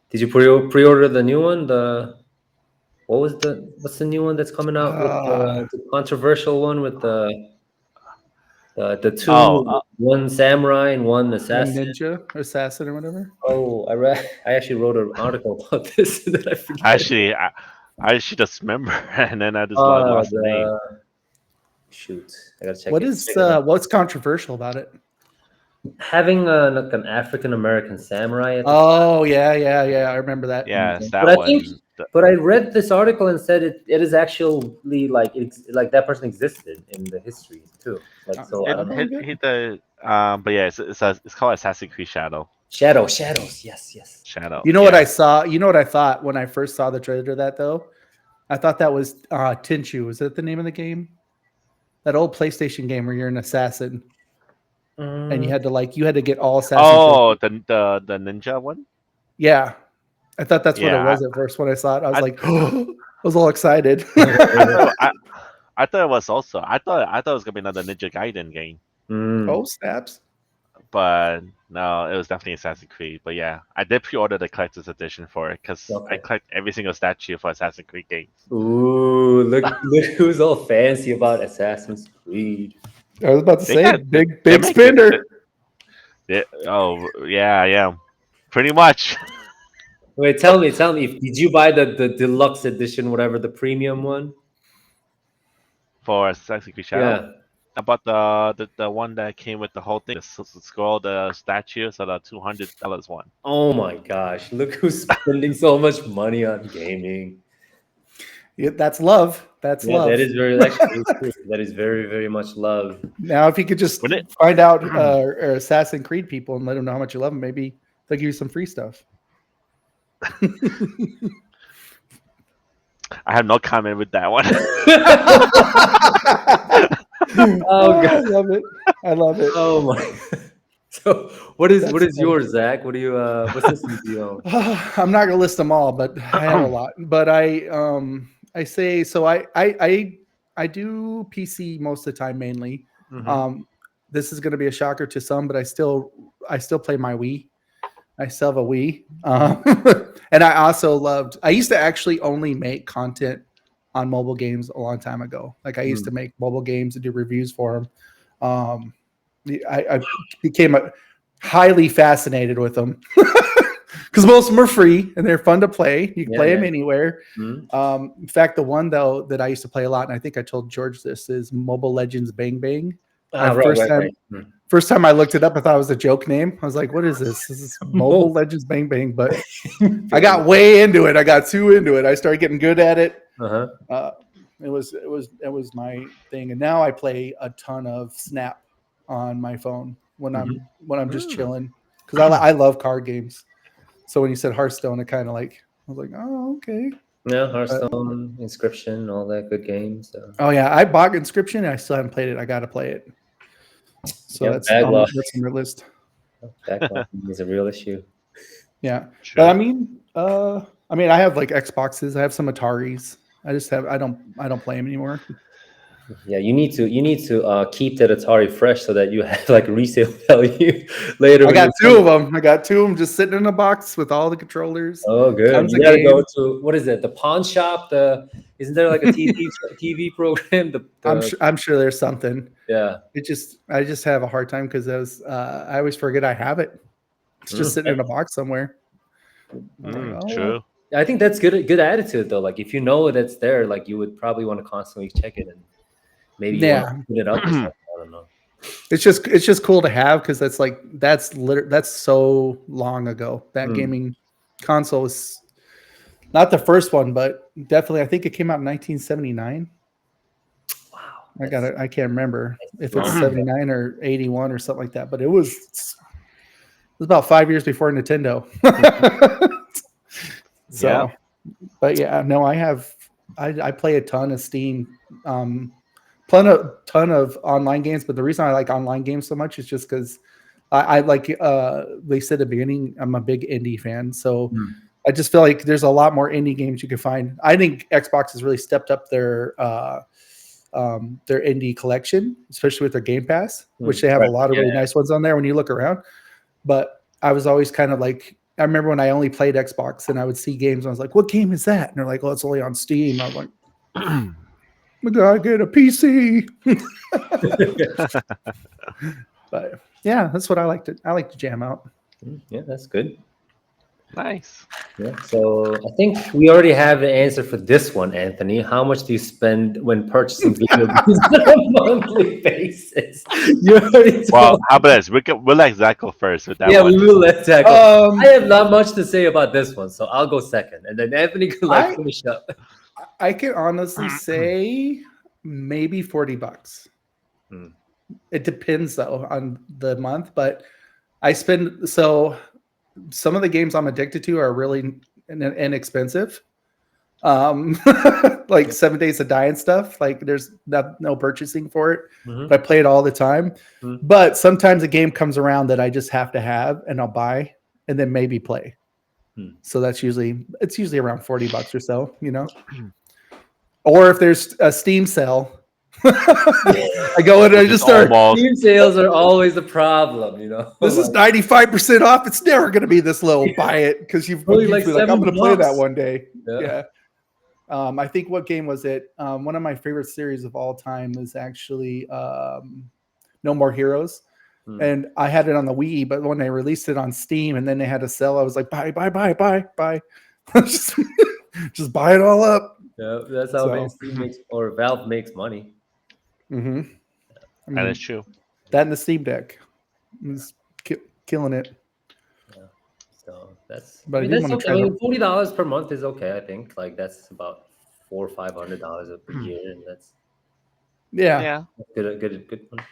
A: Did you pre-order the new one? What's the new one that's coming out with
B: Uh,
A: the controversial one with the
C: Oh,
A: two, one samurai and one
B: one
A: assassin?
B: ninja assassin or whatever.
A: Oh, I actually wrote an article about this and then I forget.
C: actually, I should just remember, and then I just lost the name.
A: The shoot, I gotta check it. Check it out.
B: What's controversial about it?
A: Having like an African American samurai at the
B: Oh yeah. I remember that.
C: Yeah, it's
A: but
C: that
A: I think,
C: one.
A: but I read this article and said it is actually like like that person existed in the history too. Like so, I
B: I'm
A: don't know.
B: going good.
C: But yeah, it's called Assassin's Creed
A: Shadows. Yes.
C: Shadow.
B: You know what
C: Yeah.
B: I saw? You know what I thought when I first saw the trailer of that though? I thought that was Tenchu. Is that the name of the game? That old PlayStation game where you're an assassin and
A: Mm,
B: you had to get all assassin
C: Oh,
B: trophies.
C: the ninja one.
B: Yeah. I thought that's what it
C: Yeah,
B: was at first when I saw it. I was
C: I
B: like, I was all excited.
C: I thought I thought it was also. I thought it was gonna be another Ninja Gaiden game,
B: Oh,
A: mm.
B: snaps.
C: but no, it was definitely Assassin's Creed. But yeah, I did pre-order the collector's edition for it because I
A: Okay.
C: collect every single statue for Assassin's Creed games.
A: Ooh, look who's all fancy about Assassin's Creed.
B: I was about to
C: They
B: say
C: got they
B: big
C: make it.
B: spender.
C: Oh yeah, I am pretty much
A: Wait, tell me, if did you buy the deluxe edition, whatever the premium one?
C: for Assassin's Creed Shadow.
A: Yeah.
C: About the one that came with the whole thing, the scroll, the statues, or the $200 one.
A: Oh my gosh, look who's spending so much money on gaming.
B: Yeah, that's love. That's
A: Yeah,
B: love.
A: that is very actually true. That is very, very much love.
B: Now, if you could just
C: When it,
B: find out Assassin's Creed people and let them know how much you love them, maybe they'll give you some free stuff.
C: I have no comment with that one.
A: Oh
B: I
A: god.
B: love it. I love it.
A: Oh my. So what is
B: That's funny.
A: yours, Zach? What do you what systems do you own?
B: I'm not gonna list them all, but I have a lot. But I say so. I do PC most of the time mainly.
A: Mhm.
B: This is gonna be a shocker to some, but I still play my Wii. I still have a Wii, and I also loved. I used to actually only make content on mobile games a long time ago. Like I used to make mobile games and do reviews for them. I became highly fascinated with them because most of them are free and they're fun to play. You can play them anywhere.
A: Mhm.
B: In fact, the one though that I used to play a lot, and I think I told George this, is Mobile Legends Bang Bang.
A: Right.
B: First time I looked it up, I thought it was a joke name. I was like, "What is this? This is Mobile Legends Bang Bang." But I got way into it. I got too into it. I started getting good at it.
A: Uh-huh.
B: It was my thing, and now I play a ton of Snap on my phone when I'm just chilling because I love card games. So when you said Hearthstone, it kind of like I was like, oh okay.
A: Yeah, Hearthstone, Inscription, all that good games. So.
B: Oh yeah, I bought Inscription and I still haven't played it. I got to play it. So
A: Yep,
B: that's
A: backlog.
B: on my list.
A: Backlog is a real issue.
B: Yeah,
C: Sure.
B: but I mean, I have like Xboxes. I have some Ataris. I don't play them anymore.
A: Yeah, you need to keep that Atari fresh so that you have like resale value later.
B: I got two of them. I got two of them just sitting in a box with all the controllers.
A: Oh, good.
B: Tons
A: You
B: of
A: got to go
B: games.
A: to what is it? The pawn shop. Isn't there like a TV program?
B: I'm sure there's something.
A: Yeah.
B: I just have a hard time because I always forget I have it. It's just sitting in a box somewhere. I'm like,
C: True.
A: I think that's good attitude though. Like if you know that's there, like you would probably want to constantly check it. And Maybe you want to
B: Yeah,
A: put it up or something. I don't know.
B: it's just cool to have because that's so long ago. That
A: Mm.
B: gaming console was not the first one, but definitely I think it came out in 1979.
A: Wow,
B: I can't remember if it's
A: long.
B: 79 or 81 or something like that, but it was about 5 years before Nintendo.
C: Yep.
B: So, but yeah, no, I play a ton of Steam, ton of online games. But the reason I like online games so much is just because I like they said at the beginning, I'm a big indie fan, so
A: Mm.
B: I just feel like there's a lot more indie games you can find. I think Xbox has really stepped up their indie collection, especially with their Game Pass, which they have a
A: Right.
B: lot of
A: Yeah.
B: really nice ones on there when you look around. But I was always kind of like, I remember when I only played Xbox and I would see games, and I was like, "What game is that?" And they're like, "Oh, it's only on Steam." I was like, "We gotta get a PC." But yeah, that's what I like to. I like to jam out.
A: Yeah, that's good.
C: Nice.
A: Yeah. So I think we already have the answer for this one, Anthony. How much do you spend when purchasing video games on a monthly basis? You already
C: Well,
A: told.
C: how about this? We'll let Zach go first with that
A: Yeah, we
C: one.
A: will let Zach go. I
B: Um,
A: have not much to say about this one, so I'll go second, and then Anthony can like
B: I
A: finish up.
B: I can honestly say maybe $40.
A: Hmm.
B: It depends though on the month, but I spend so some of the games I'm addicted to are really inexpensive. Um, like 7 Days to Die and stuff. Like there's no purchasing for it,
A: Mhm.
B: but I play it all the time.
A: Mhm.
B: But sometimes a game comes around that I just have to have, and I'll buy and then maybe play.
A: Hmm.
B: So it's usually around $40 or so, you know. Or if there's a Steam sale, I go in and I
C: Which is
B: just start.
C: almost
A: Steam sales are always a problem, you know.
B: This is
A: Like
B: 95% off. It's never going to be this low. Buy it because you've
A: only like
B: usually like I'm going to play that
A: $7.
B: one day.
A: Yeah.
B: Yeah. I think what game was it? One of my favorite series of all time was actually No More Heroes.
A: Hmm.
B: And I had it on the Wii, but when they released it on Steam and then they had to sell, I was like, buy. just, just buy it all up.
A: Yeah, that's how
B: So,
A: Steam makes or Valve makes money.
B: mhm. I
C: that is
B: mean,
C: true.
B: that and the Steam Deck is killing it.
A: Yeah. So that's
B: But
A: I
B: I
A: mean
B: do
A: that's
B: want to
A: okay. I
B: try the.
A: mean $40 per month is okay, I think. Like that's about $400 or $500 a year, and that's
B: Yeah.
C: Yeah.
A: good one.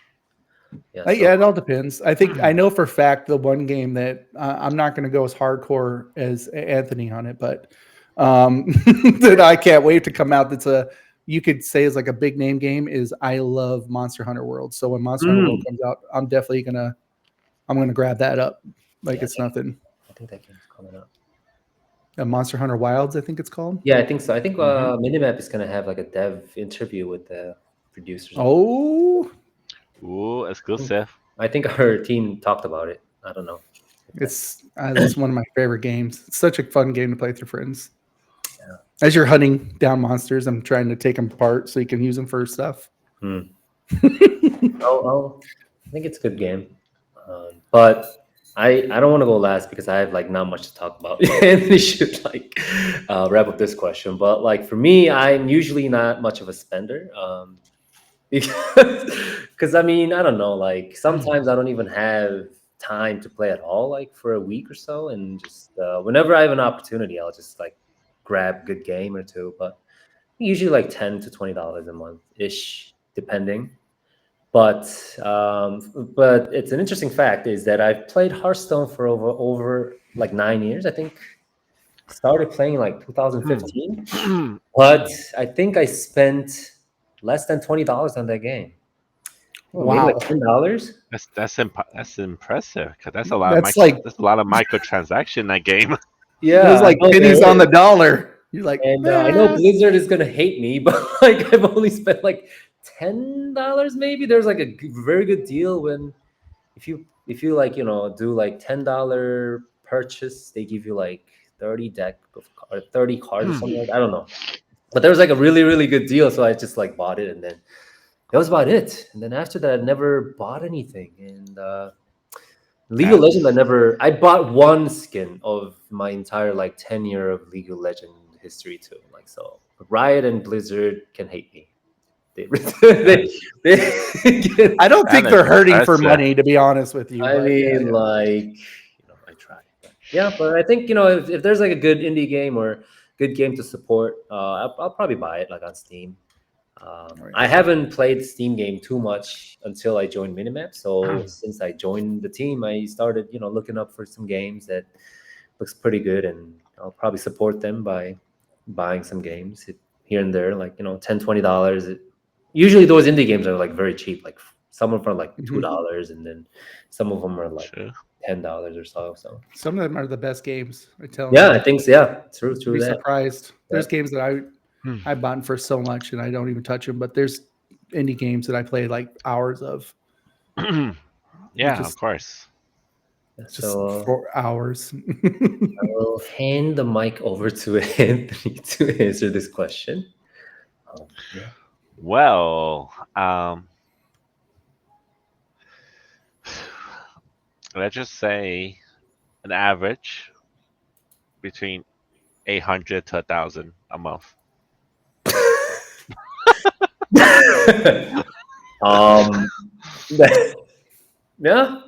A: Yeah, so
B: Yeah, it all depends. I think I know for a fact the one game that I'm not going to go as hardcore as Anthony on it, but that I can't wait to come out. That's a you could say is like a big name game. Is I love Monster Hunter World. So when Monster Hunter World
A: Mm.
B: comes out, I'm gonna grab that up like
A: Yeah,
B: it's nothing.
A: I think that game's coming up.
B: Monster Hunter Wilds, I think it's called.
A: Yeah, I think so. I think
C: Hmm.
A: Minimap is gonna have like a dev interview with the producers of it.
B: Oh,
C: Ooh,
A: I think,
C: exclusive.
A: I think our team talked about it. I don't know.
B: it's one of my favorite games. It's such a fun game to play with your friends.
A: Yeah.
B: As you're hunting down monsters, I'm trying to take them apart so you can use them for stuff.
A: Hmm. I think it's a good game, but I don't want to go last because I have like not much to talk about. Anthony should like wrap up this question. But like for me, I'm usually not much of a spender, because I mean I don't know. Like sometimes I don't even have time to play at all, like for a week or so, and just whenever I have an opportunity, I'll just like grab a good game or two. But usually like $10 to $20 a month ish, depending. But but it's an interesting fact is that I've played Hearthstone for over like 9 years. I think started playing like 2015, but I think I spent less than $20 on that game. Maybe like
B: Wow.
A: $10.
C: That's impressive because that's a lot of
B: That's like
C: microtransaction in that game.
B: there's
A: Yeah, I
B: like
A: know
B: pennies
A: there
B: on
A: is.
B: the dollar. You're like,
A: And I know
B: eh.
A: Blizzard is gonna hate me, but like I've only spent like $10 maybe. There's like a very good deal when if you like do like $10 purchase, they give you like 30 deck of or 30 cards or something like that. I don't know, but there was like a really good deal, so I just like bought it, and then that was about it. And then after that, I never bought anything. And League of Legends,
C: That's
A: I bought one skin of my entire like 10 year of League of Legend history too. Like so, Riot and Blizzard can hate me. they, they
B: I don't think
C: That is
B: they're hurting for
C: impressive.
B: money, to be honest with you.
A: I
B: But yeah,
A: mean, like, I try. Yeah, but I think if there's like a good indie game or good game to support, I'll probably buy it like on Steam.
B: Right.
A: I haven't played Steam game too much until I joined Minimap. So since I joined the team, I started looking up for some games that looks pretty good, and I'll probably support them by buying some games here and there, like $10-$20. Usually those indie games are like very cheap, like some of them are like
B: Mhm.
A: $2, and then some of them are like
C: True.
A: $10 or so. So
B: Some of them are the best games. I tell
A: yeah,
B: you,
A: I think so. Yeah, true,
B: you'd
A: true
B: be
A: that.
B: surprised. There's
A: Yeah.
B: games that I bought for so much and I don't even touch them. But there's indie games that I play like hours of,
C: Yeah, of
B: just
C: course.
B: just
A: So
B: for hours.
A: I will hand the mic over to Anthony to answer this question. Yeah.
C: Well, let's just say an average between 800 to 1,000 a month.
A: um. Yeah.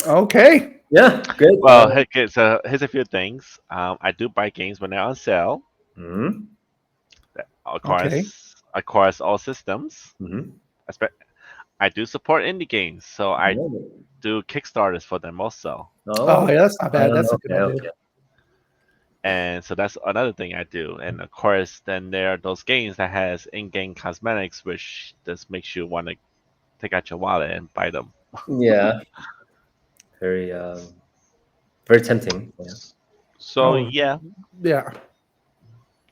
B: Okay.
A: Yeah. Good.
C: Well, okay, so here's a few things. I do buy games when they're on sale.
A: Mhm,
B: Okay.
C: Across all systems.
A: mhm.
C: I do support indie games, so I
A: Yeah.
C: do Kickstarters for them also.
B: Oh
A: Oh.
B: yeah, that's not bad. That's a good
A: Okay.
B: idea.
A: Okay.
C: And so that's another thing I do. And of course, then there are those games that has in-game cosmetics, which just makes you want to take out your wallet and buy them.
A: Yeah. Very very tempting. Yeah.
C: So
B: Oh
C: yeah,
B: yeah.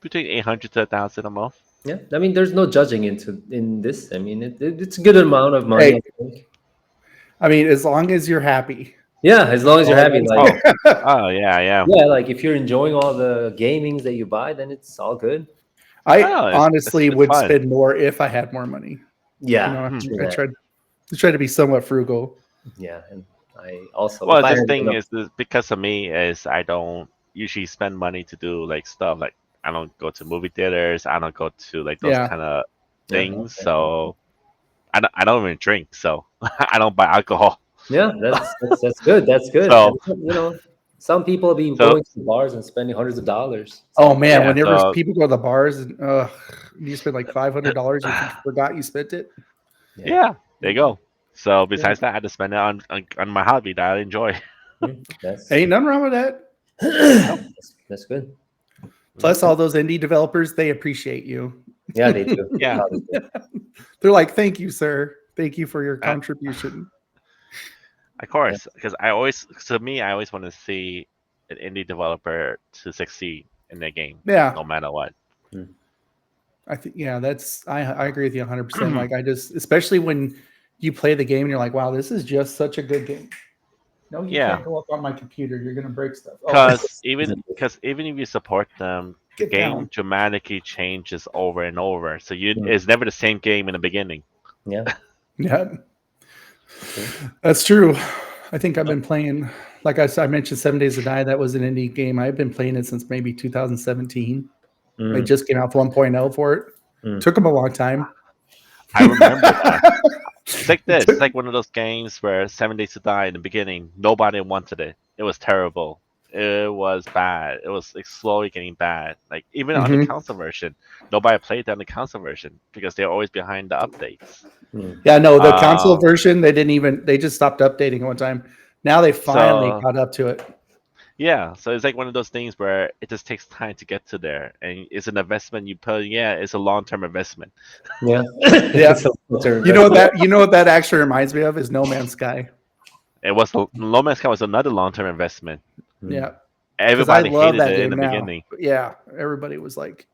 C: between 800 to 1,000 a month.
A: Yeah. I mean, there's no judging in this. I mean, it's a good amount of money,
B: Hey,
A: I think.
B: I mean, as long as you're happy.
A: Yeah, as long as you're
B: All I
A: happy.
B: gotta
A: Like,
C: Oh,
B: say.
C: oh yeah, yeah.
A: yeah, like if you're enjoying all the gamings that you buy, then it's all good.
B: I
C: Oh,
B: honestly
C: it's
B: would
C: fun.
B: spend more if I had more money. You
A: Yeah,
B: know,
C: Hmm.
A: true
B: I
A: that.
B: try to be somewhat frugal.
A: Yeah, and I also, if
C: Well,
A: I
C: this
A: had
C: thing
A: enough,
C: is because of me is I don't usually spend money to do like stuff like I don't go to movie theaters. I don't go to like those
B: Yeah.
C: kind of
A: yeah,
C: things.
A: okay.
C: So I don't even drink. So I don't buy alcohol.
A: Yeah, that's good. That's good.
C: So
A: And, some people be
C: so
A: going to bars and spending hundreds of dollars.
B: Oh
A: So
B: man,
C: yeah.
B: whenever
C: So
B: people go to the bars and you spend like $500, you forgot you spent it.
A: yeah,
C: yeah, there you go. So
B: Yeah,
C: besides that, I just spend it on my hobby that I enjoy.
A: that's
B: ain't nothing wrong with that.
C: Nope.
A: that's good.
B: Plus, all those indie developers, they appreciate you.
A: Yeah, they do. They
C: Yeah.
A: probably do.
B: They're like, "Thank you, sir. Thank you for your
C: Uh,
B: contribution."
C: of
A: Yeah.
C: course, because I always want to see an indie developer to succeed in their game,
B: Yeah,
C: no matter what.
A: Mm.
B: I think that's I agree with you 100%. Like I just, especially when you play the game and you're like, "Wow, this is just such a good game." No, you
C: Yeah,
B: can't go up on my computer. You're gonna break stuff. Oh,
C: because even if you support them, the
B: get
C: game
B: down.
C: dramatically changes over and over. So
A: Mm.
C: it's never the same game in the beginning.
A: Yeah.
B: Yeah,
A: True.
B: that's true. I think I've been playing, like I mentioned, 7 Days to Die. That was an indie game. I've been playing it since maybe 2017. They
A: Mm,
B: just came out with 1.0 for it.
A: mm.
B: Took them a long time.
C: I remember that. It's like
B: It
C: this. It's
B: took-
C: like one of those games where 7 Days to Die in the beginning, nobody wanted it. It was terrible. It was bad. It was like slowly getting bad. Like even on the
B: Mhm.
C: console version, nobody played it on the console version because they're always behind the updates.
A: Mm.
B: Yeah, no, the console
C: Uh,
B: version, they just stopped updating one time. Now they finally
C: so
B: caught up to it.
C: yeah, so it's like one of those things where it just takes time to get to there, and it's an investment you put. Yeah, it's a long-term investment.
A: Yeah.
B: Yeah.
A: It's a long-term
B: You know what that actually reminds me of is No Man's Sky.
C: It was No Man's Sky was another long-term investment.
A: Mm.
B: Yeah. Because I
C: Everybody
B: love
C: hated
B: that
C: it in
B: game
C: the
B: now.
C: beginning.
B: But yeah, everybody was like,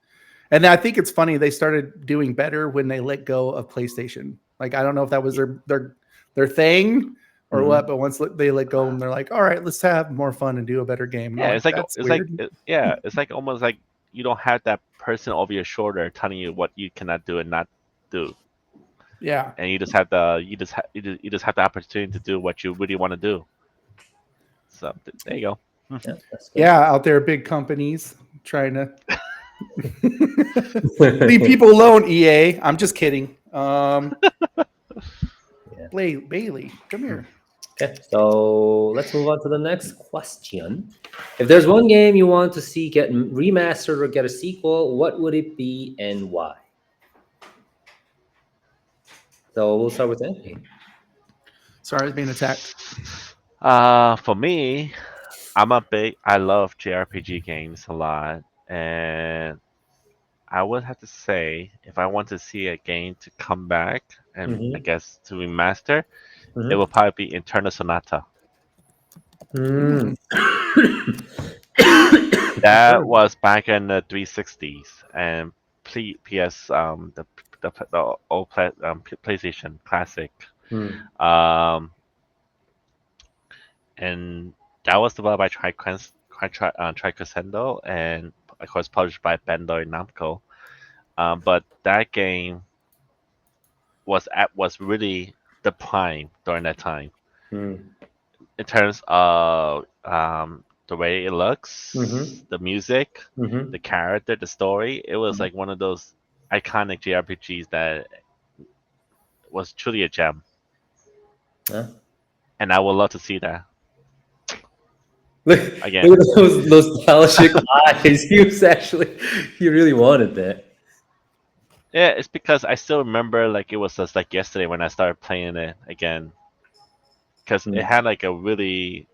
B: and I think it's funny they started doing better when they let go of PlayStation. Like I don't know if that was their thing or
A: Mhm.
B: what, but once they let go, and they're like, all right, let's have more fun and do a better game. And I'm
C: Yeah,
B: like, that's
C: it's like
B: weird.
C: yeah, it's like almost like you don't have that person over your shoulder telling you what you cannot do and not do,
B: Yeah.
C: and you just have you just have the opportunity to do what you really want to do. So there you go.
A: Yeah, that's good.
B: Yeah, out there, big companies trying to Leave people alone, EA. I'm just kidding. Bailey, come here.
A: Okay, so let's move on to the next question. If there's one game you want to see get remastered or get a sequel, what would it be and why? So we'll start with Anthony.
B: Sorry, I was being attacked.
C: For me, I love JRPG games a lot, and I would have to say if I want to see a game to come back and I
A: Mm-hmm.
C: guess to remaster, it
A: Mm-hmm.
C: will probably be Eternal Sonata.
A: Mm.
C: That was back in the 360s and PS the old PlayStation Classic.
A: Mm.
C: Um, and that was developed by Tricrescendo and of course published by Bandai Namco. But that game was really the prime during that time
A: Mm.
C: in terms of the way it
A: Mm-hmm.
C: looks, the music,
A: Mm-hmm.
C: the character, the story. It was like one of those iconic JRPGs that was truly a gem,
A: Huh?
C: and I would love to see that
A: Look,
C: again.
A: look at those nostalgic eyes. He really wanted that.
C: Yeah, it's because I still remember like it was just like yesterday when I started playing it again because it
A: Mm.
C: had like a really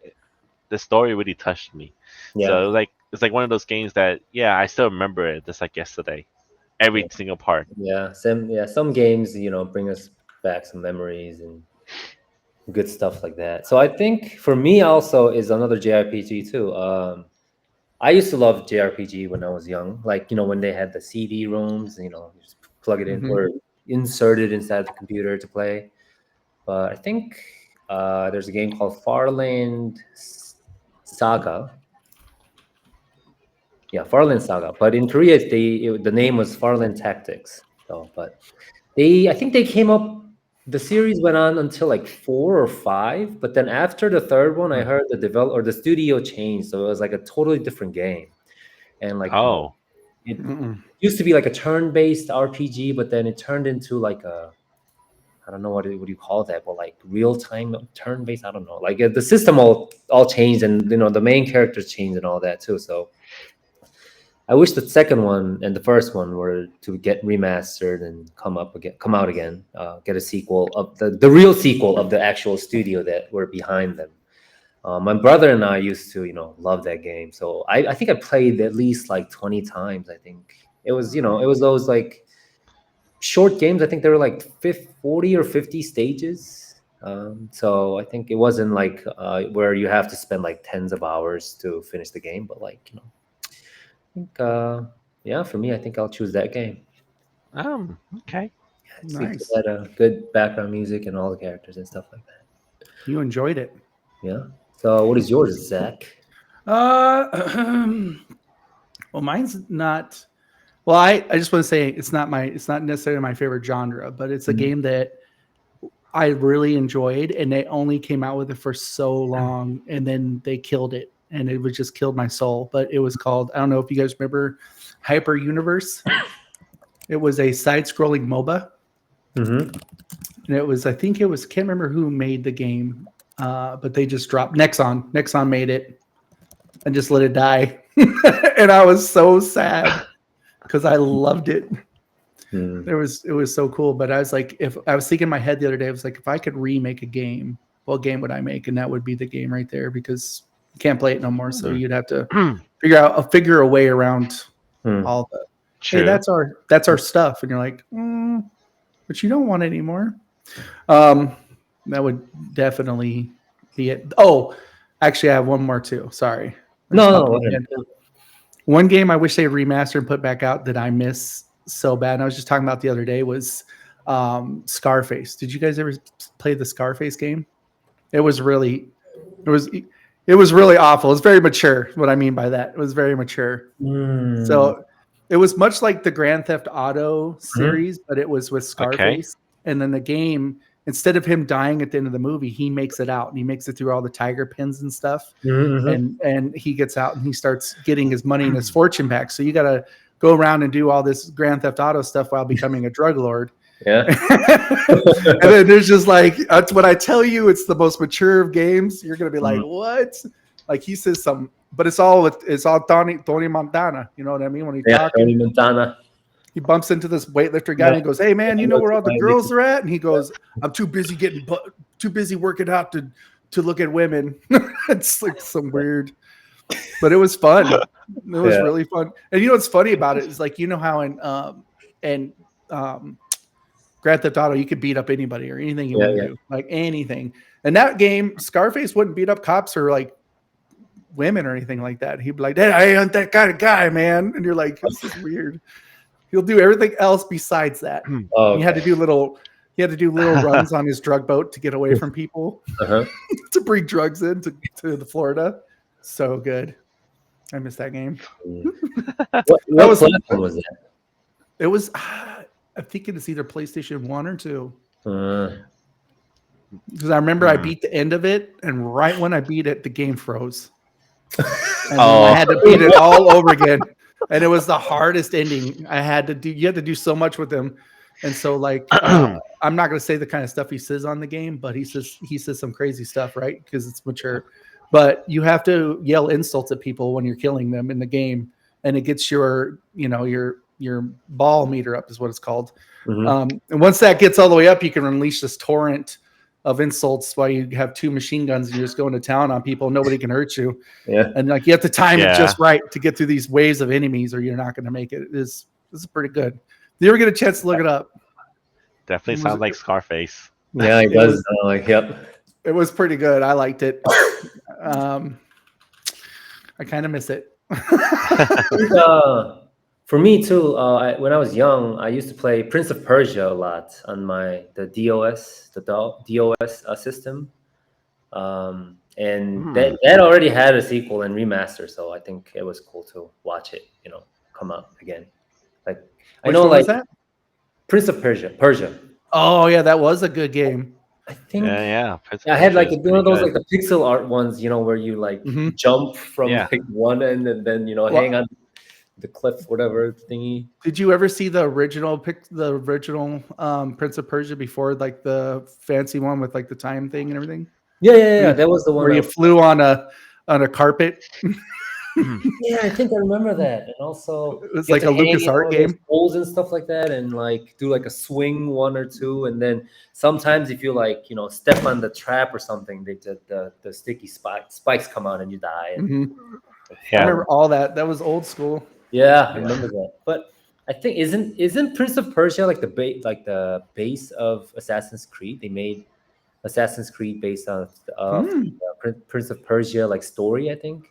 C: the story really touched me.
A: Yeah.
C: So like it's like one of those games that yeah I still remember it just like yesterday, every
A: Yeah.
C: single part.
A: Some games, bring us back some memories and good stuff like that. So I think for me also is another JRPG too. I used to love JRPG when I was young. Like, when they had the CD rooms, you just plug it in
B: Mhm.
A: or insert it inside the computer to play. But I think there's a game called Farland Saga. Yeah, Farland Saga. But in Korea, the name was Farland Tactics. So, but I think they came up. The series went on until like 4 or 5, but then after the third one, I heard the studio changed, so it was like a totally different game, and like
C: Oh,
A: it
B: Mm-mm.
A: used to be like a turn-based RPG, but then it turned into like I don't know what do you call that, but like real-time turn-based. I don't know. Like the system all changed, and the main characters changed and all that too. So I wish the second one and the first one were to get remastered and come out again, get a sequel of the real sequel of the actual studio that were behind them. My brother and I used to, love that game. So I think I played at least like 20 times. I think it was those like short games. I think there were like 40 or 50 stages. So I think it wasn't like where you have to spend like tens of hours to finish the game, but like, think, yeah, for me, I think I'll choose that game.
C: okay.
A: It's good.
B: Nice.
A: It had a good background music and all the characters and stuff like that.
B: You enjoyed it.
A: Yeah. So, what is yours, Zach?
B: Uh, well, mine's not. Well, I just want to say it's not necessarily my favorite genre, but it's a
A: Mhm.
B: game that I really enjoyed, and they only came out with it for so long, and then they killed it, and it was just killed my soul. But it was called, I don't know if you guys remember Hyper Universe. It was a side-scrolling MOBA,
A: Mm-hmm.
B: and I think it was, can't remember who made the game, but they just dropped Nexon. Nexon made it and just let it die, and I was so sad because I loved it.
A: Mm.
B: It was so cool. But I was like, if I was thinking in my head the other day, I was like, if I could remake a game, what game would I make? And that would be the game right there, because you can't play it no more. So you'd have to figure a way around
A: Mm.
B: all the, hey,
C: True.
B: that's our stuff. And you're like, but you don't want it anymore. That would definitely be it. Oh, actually, I have one more too. Sorry. I just
A: No,
B: popped
A: go
B: in my
A: ahead.
B: head. One game I wish they remastered and put back out that I miss so bad, and I was just talking about the other day, was Scarface. Did you guys ever play the Scarface game? It was really awful. It's very mature. What I mean by that, it was very mature.
A: Mm.
B: So it was much like the Grand Theft Auto
A: Mhm.
B: series, but it was with Scarface. And then the game, instead of him dying at the end of the movie, he makes it out, and he makes it through all the tiger pins and stuff.
A: Mhm.
B: And he gets out, and he starts getting his money and his fortune back. So you got to go around and do all this Grand Theft Auto stuff while becoming a drug lord.
A: Yeah.
B: And then there's just like, that's when I tell you it's the most mature of games, you're gonna be like, what? Like he says something, but it's all Tony Montana. You know what I mean? When he's
A: Yeah.
B: talking,
A: Tony Montana.
B: he bumps into this weightlifter guy and he goes, "Hey man, you know where all the girls are at?" And he goes, "I'm too busy too busy working out to look at women." It's like some weird, but it was fun. It was really fun. And you know what's funny about it is like, you know how in Grand Theft Auto you could beat up anybody or anything you want to do, like anything. And that game, Scarface wouldn't beat up cops or like women or anything like that. He'd be like, "Hey, I ain't that kind of guy, man." And you're like, "This is weird." He'll do everything else besides that.
A: Oh,
B: He had to do little runs on his drug boat to get away from people to bring drugs in to the Florida. So good. I missed that game.
A: What platform was that?
B: It was, I think it is either PlayStation 1 or 2. Because I remember I beat the end of it, and right when I beat it, the game froze. And then I had to beat it all over again. And it was the hardest ending I had to do. You had to do so much with him. And so like, I'm not going to say the kind of stuff he says on the game, but he says some crazy stuff, right? Because it's mature. But you have to yell insults at people when you're killing them in the game. And it gets your ball meter up is what it's called. And once that gets all the way up, you can unleash this torrent of insults while you have 2 machine guns and you're just going to town on people. Nobody can hurt you. And like you have to time it just right to get through these waves of enemies or you're not going to make it. This is pretty good. If you ever get a chance to look it up.
C: Definitely sounds like Scarface.
A: Yeah, it does.
B: It was pretty good. I liked it. I kind of miss it.
A: For me too, when I was young, I used to play Prince of Persia a lot on the DOS system, and that already had a sequel and remaster. So I think it was cool to watch it, come out again. Like
B: Which one was that?
A: Prince of Persia.
B: Oh yeah, that was a good game.
A: I think.
C: Yeah.
A: I had like one of those like the pixel art ones, where you like jump from like one end and then hang on the cliff, whatever thingy.
B: Did you ever see the original Prince of Persia before like the fancy one with like the time thing and everything?
A: Yeah. That was the one
B: where you flew on a carpet.
A: Yeah, I think I remember that. And also
B: it was like a LucasArts game,
A: poles and stuff like that, and like do like a swing 1 or 2, and then sometimes if you like step on the trap or something, the sticky spikes come out and you die. And,
B: I remember all that. That was old school.
A: Yeah, I remember that. But I think isn't Prince of Persia like the base of Assassin's Creed? They made Assassin's Creed based on Prince of Persia like story, I think.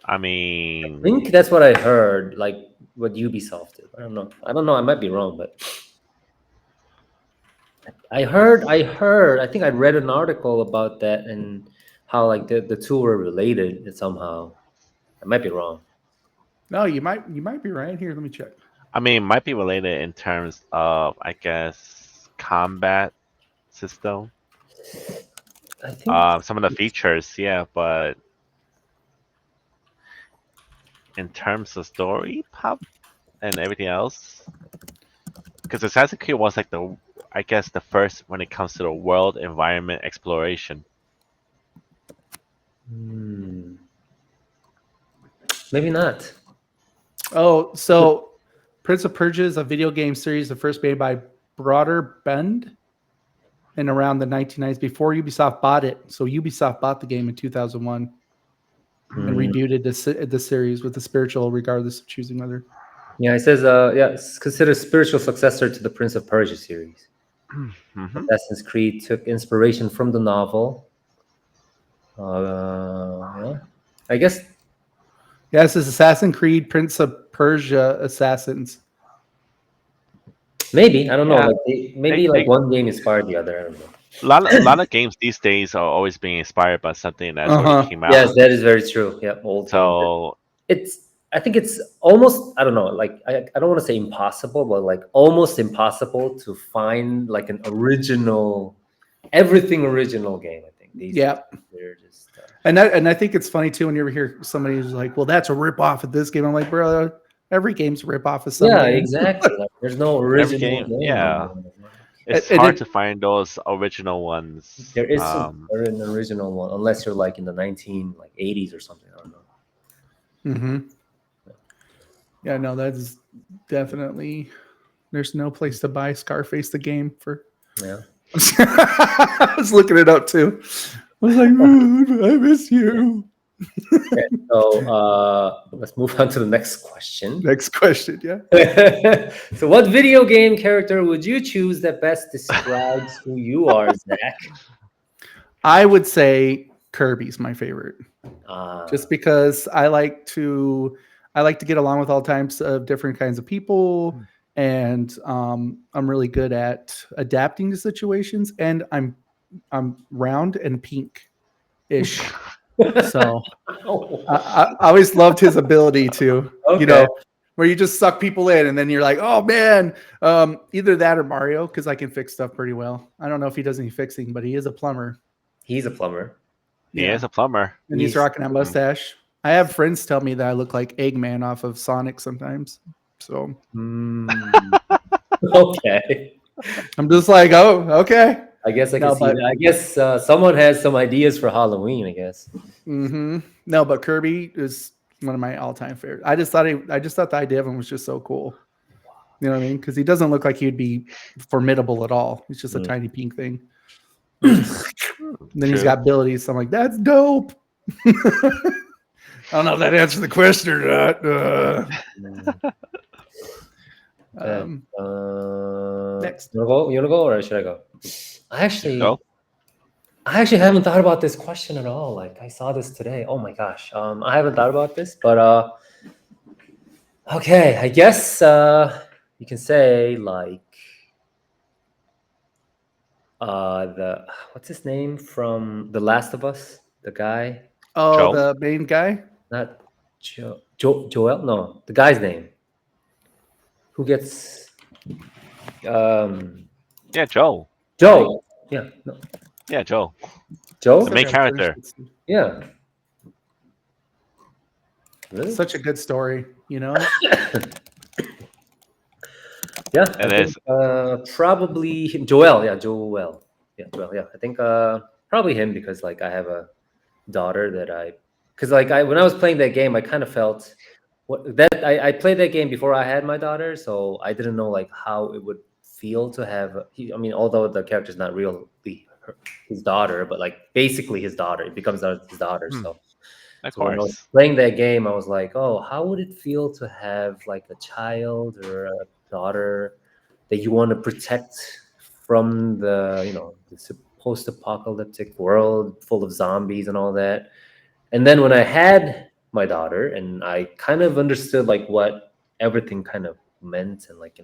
C: I mean,
A: I think that's what I heard, like what Ubisoft did. I don't know. I might be wrong, but I heard. I think I read an article about that and how like the two were related somehow. I might be wrong.
B: No, you might be right. Here, let me check.
C: I mean, it might be related in terms of, I guess, combat system.
A: I think
C: some of the features, but in terms of story, pop, and everything else, because Assassin's Creed was like the first when it comes to the world environment exploration.
A: Maybe not.
B: Oh, so Prince of Persia is a video game series, the first made by Broderbund in around the 1990s before Ubisoft bought it. So Ubisoft bought the game in 2001 and rebooted the series with the spiritual, regardless of choosing whether.
A: Yeah, it says it's considered spiritual successor to the Prince of Persia series. Assassin's Creed took inspiration from the novel. I guess.
B: Yeah, this is Assassin's Creed, Prince of Persia, Assassins.
A: Maybe, I don't know. Like one game inspired the other. I don't know.
C: A lot of games these days are always being inspired by something that's already came out.
A: Yes, that is very true. Yeah, old.
C: So
A: I think it's almost, I don't know, like I don't want to say impossible, but like almost impossible to find like an original, everything original game. I think these days.
B: Yeah.
A: They're just
B: And I think it's funny too when you ever hear somebody who's like, "Well, that's a rip off of this game." I'm like, bro, every game's a rip off of some
A: yeah,
B: game.
A: exactly. Like there's no
C: Every
A: original
C: game,
A: game
C: yeah.
A: anymore. Like,
C: It's
B: And
C: hard
B: it,
C: to find those original ones.
A: there isn't an original one unless you're like in the 80s or something. I don't know.
B: hmm Yeah, no, that's definitely. There's no place to buy Scarface the game for.
A: Yeah.
B: I was looking it up too. I was like, "Ooh, I miss you."
A: Okay, so let's move on to the next question.
B: Next question, yeah.
A: So, what video game character would you choose that best describes who you are, Zach?
B: I would say Kirby's my favorite,
A: Uh,
B: just because I like to get along with all types of different kinds of people, and I'm really good at adapting to situations, and I'm round and pink ish. So
A: oh,
B: I always loved his ability to,
A: okay.
B: where you just suck people in and then you're like, oh man, either that or Mario, because I can fix stuff pretty well. I don't know if he does any fixing, but he is a plumber.
A: He's a plumber.
C: He
B: Yeah.
C: is a plumber.
B: And he's
A: He's-
B: rocking that mustache. I have friends tell me that I look like Eggman off of Sonic sometimes. So
A: okay.
B: I'm just like, oh, okay.
A: I guess I can
B: No,
A: see
B: but-
A: that. I guess someone has some ideas for Halloween, I guess.
B: No, but Kirby is one of my all-time favorites. I just thought the idea of him was just so cool. You know what I mean? Because he doesn't look like he'd be formidable at all. He's just a tiny pink thing. Then he's
C: True.
B: got abilities. So I'm like, that's dope. I don't know if that answers the question or not. Next.
A: You wanna go or should I go? I
C: Go.
A: actually haven't thought about this question at all. Like I saw this today. Oh my gosh. I haven't thought about this, but okay, I guess you can say like the what's his name from The Last of Us? The guy,
B: Oh,
C: Joe?
B: the main guy?
A: not Joel? No, the guy's name. Who gets
C: Yeah, Joe.
A: Joe? Yeah, no.
C: Yeah, Joe.
A: Joe?
C: The main character.
A: Yeah. Really?
B: Such a good story,
A: Yeah,
C: It
A: I
C: is.
A: think, probably Joel. Yeah, Joel. Yeah, Joel. Yeah, I think probably him because like I have a daughter because like when I was playing that game, I kind of felt I played that game before I had my daughter, so I didn't know like how it would feel to have. I mean, although the character's not really his daughter, but like basically his daughter, it becomes his daughter. So.
C: Of
A: So when I was
C: course.
A: playing that game, I was like, "Oh, how would it feel to have like a child or a daughter that you want to protect from the post-apocalyptic world full of zombies and all that?" And then when I had my daughter, and I kind of understood like what everything kind of meant, and like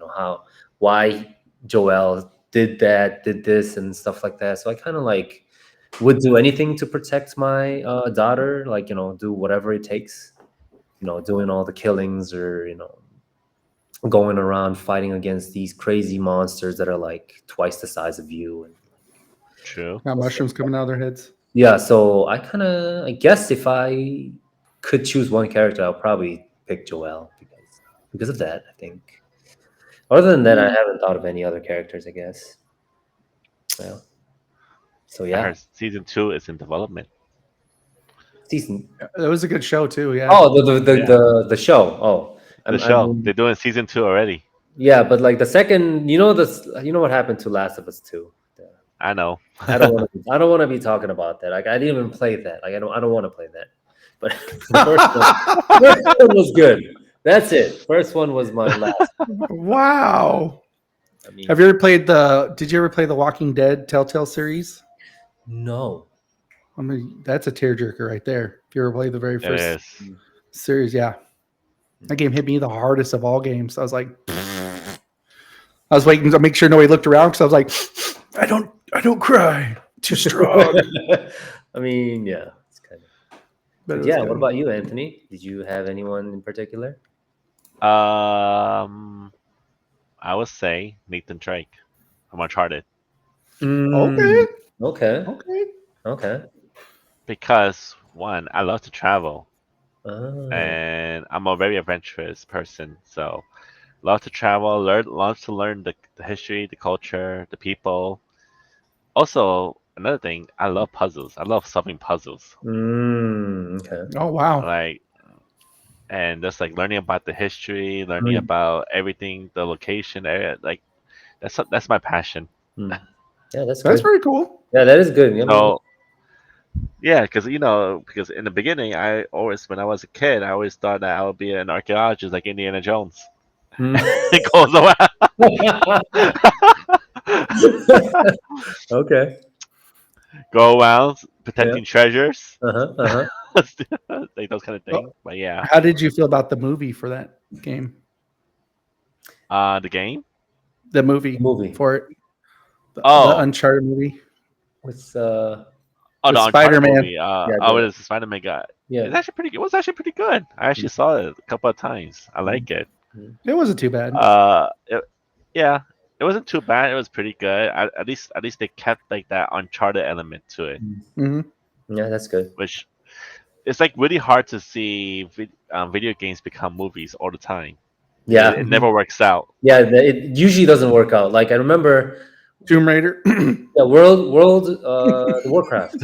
A: why Joel did this, and stuff like that. So I kind of like would do anything to protect my daughter, like do whatever it takes, doing all the killings or going around fighting against these crazy monsters that are like twice the size of you. And
C: True.
B: Got mushrooms coming out of their heads.
A: yeah, so I guess if I could choose one character, I'll probably pick Joel because of that. I think. Other than that, I haven't thought of any other characters. I guess. Well, so
C: I
A: yeah,
C: heard season 2 is in development.
A: season.
B: It was a good show too. Yeah.
A: Oh, the show. Oh,
C: The show. They're doing season 2 already.
A: yeah, but like the second, you know what happened to Last of Us 2.
C: I know.
A: I don't want to be talking about that. Like I didn't even play that. Like I don't want to play that. But the first one was good. That's it. First one was my last.
B: Wow.
A: I mean,
B: Did you ever play the Walking Dead Telltale series?
A: no.
B: I mean, that's a tearjerker right there. If you ever played the very
C: It
B: first
C: is.
B: series, yeah. That game hit me the hardest of all games. I was like, I was waiting to make sure nobody looked around because I was like, I don't cry. Too strong.
A: I mean, yeah, it's kind of.
B: But it was
A: Yeah.
B: good.
A: What about you, Anthony? Did you have anyone in particular?
C: I would say Nathan Drake from Uncharted.
B: Okay.
A: Okay.
B: Okay.
A: Okay.
C: because one, I love to travel,
A: Oh.
C: and I'm a very adventurous person. So love to travel, love to learn the history, the culture, the people. Also, another thing, I love puzzles. I love solving puzzles.
A: Okay.
B: Oh wow.
C: Like, and just like learning about the history, learning
A: Mm,
C: about everything, the location, area. Like that's my passion.
A: mm. Yeah, that's
B: That's
A: good.
B: very cool.
A: Yeah, that is good. I mean,
C: So yeah, because because in the beginning, I always when I was a kid, I always thought that I would be an archaeologist like Indiana Jones.
A: mm.
C: It goes
A: Okay.
C: go around
A: Yeah.
C: protecting treasures,
A: Uh-huh. Uh-huh.
C: like those kind of
B: Well,
C: things. But yeah,
B: how did you feel about the movie for that game?
C: the game.
B: The
A: The
B: movie
A: movie
B: for it, the
C: Oh,
B: Uncharted movie
A: with
C: oh,
B: with
C: the Uncharted
B: Spider-Man.
C: movie.
A: yeah,
C: Oh, it is the Spider-Man guy.
A: yeah.
C: It's actually pretty. It was actually pretty good. I
A: Mm,
C: actually saw it a couple of times. I
A: mm,
C: like it.
A: mm,
B: It wasn't too bad.
C: Uh, it, yeah, it wasn't too bad. It was pretty good. At least they kept like that Uncharted element to it,
A: mm.
B: Hmm.
A: Yeah, that's good.
C: which it's like really hard to see video games become movies all the time.
A: Yeah.
C: It never works out.
A: Yeah, it usually doesn't work out. Like I remember
B: Tomb Raider. That
A: yeah, World the Warcraft.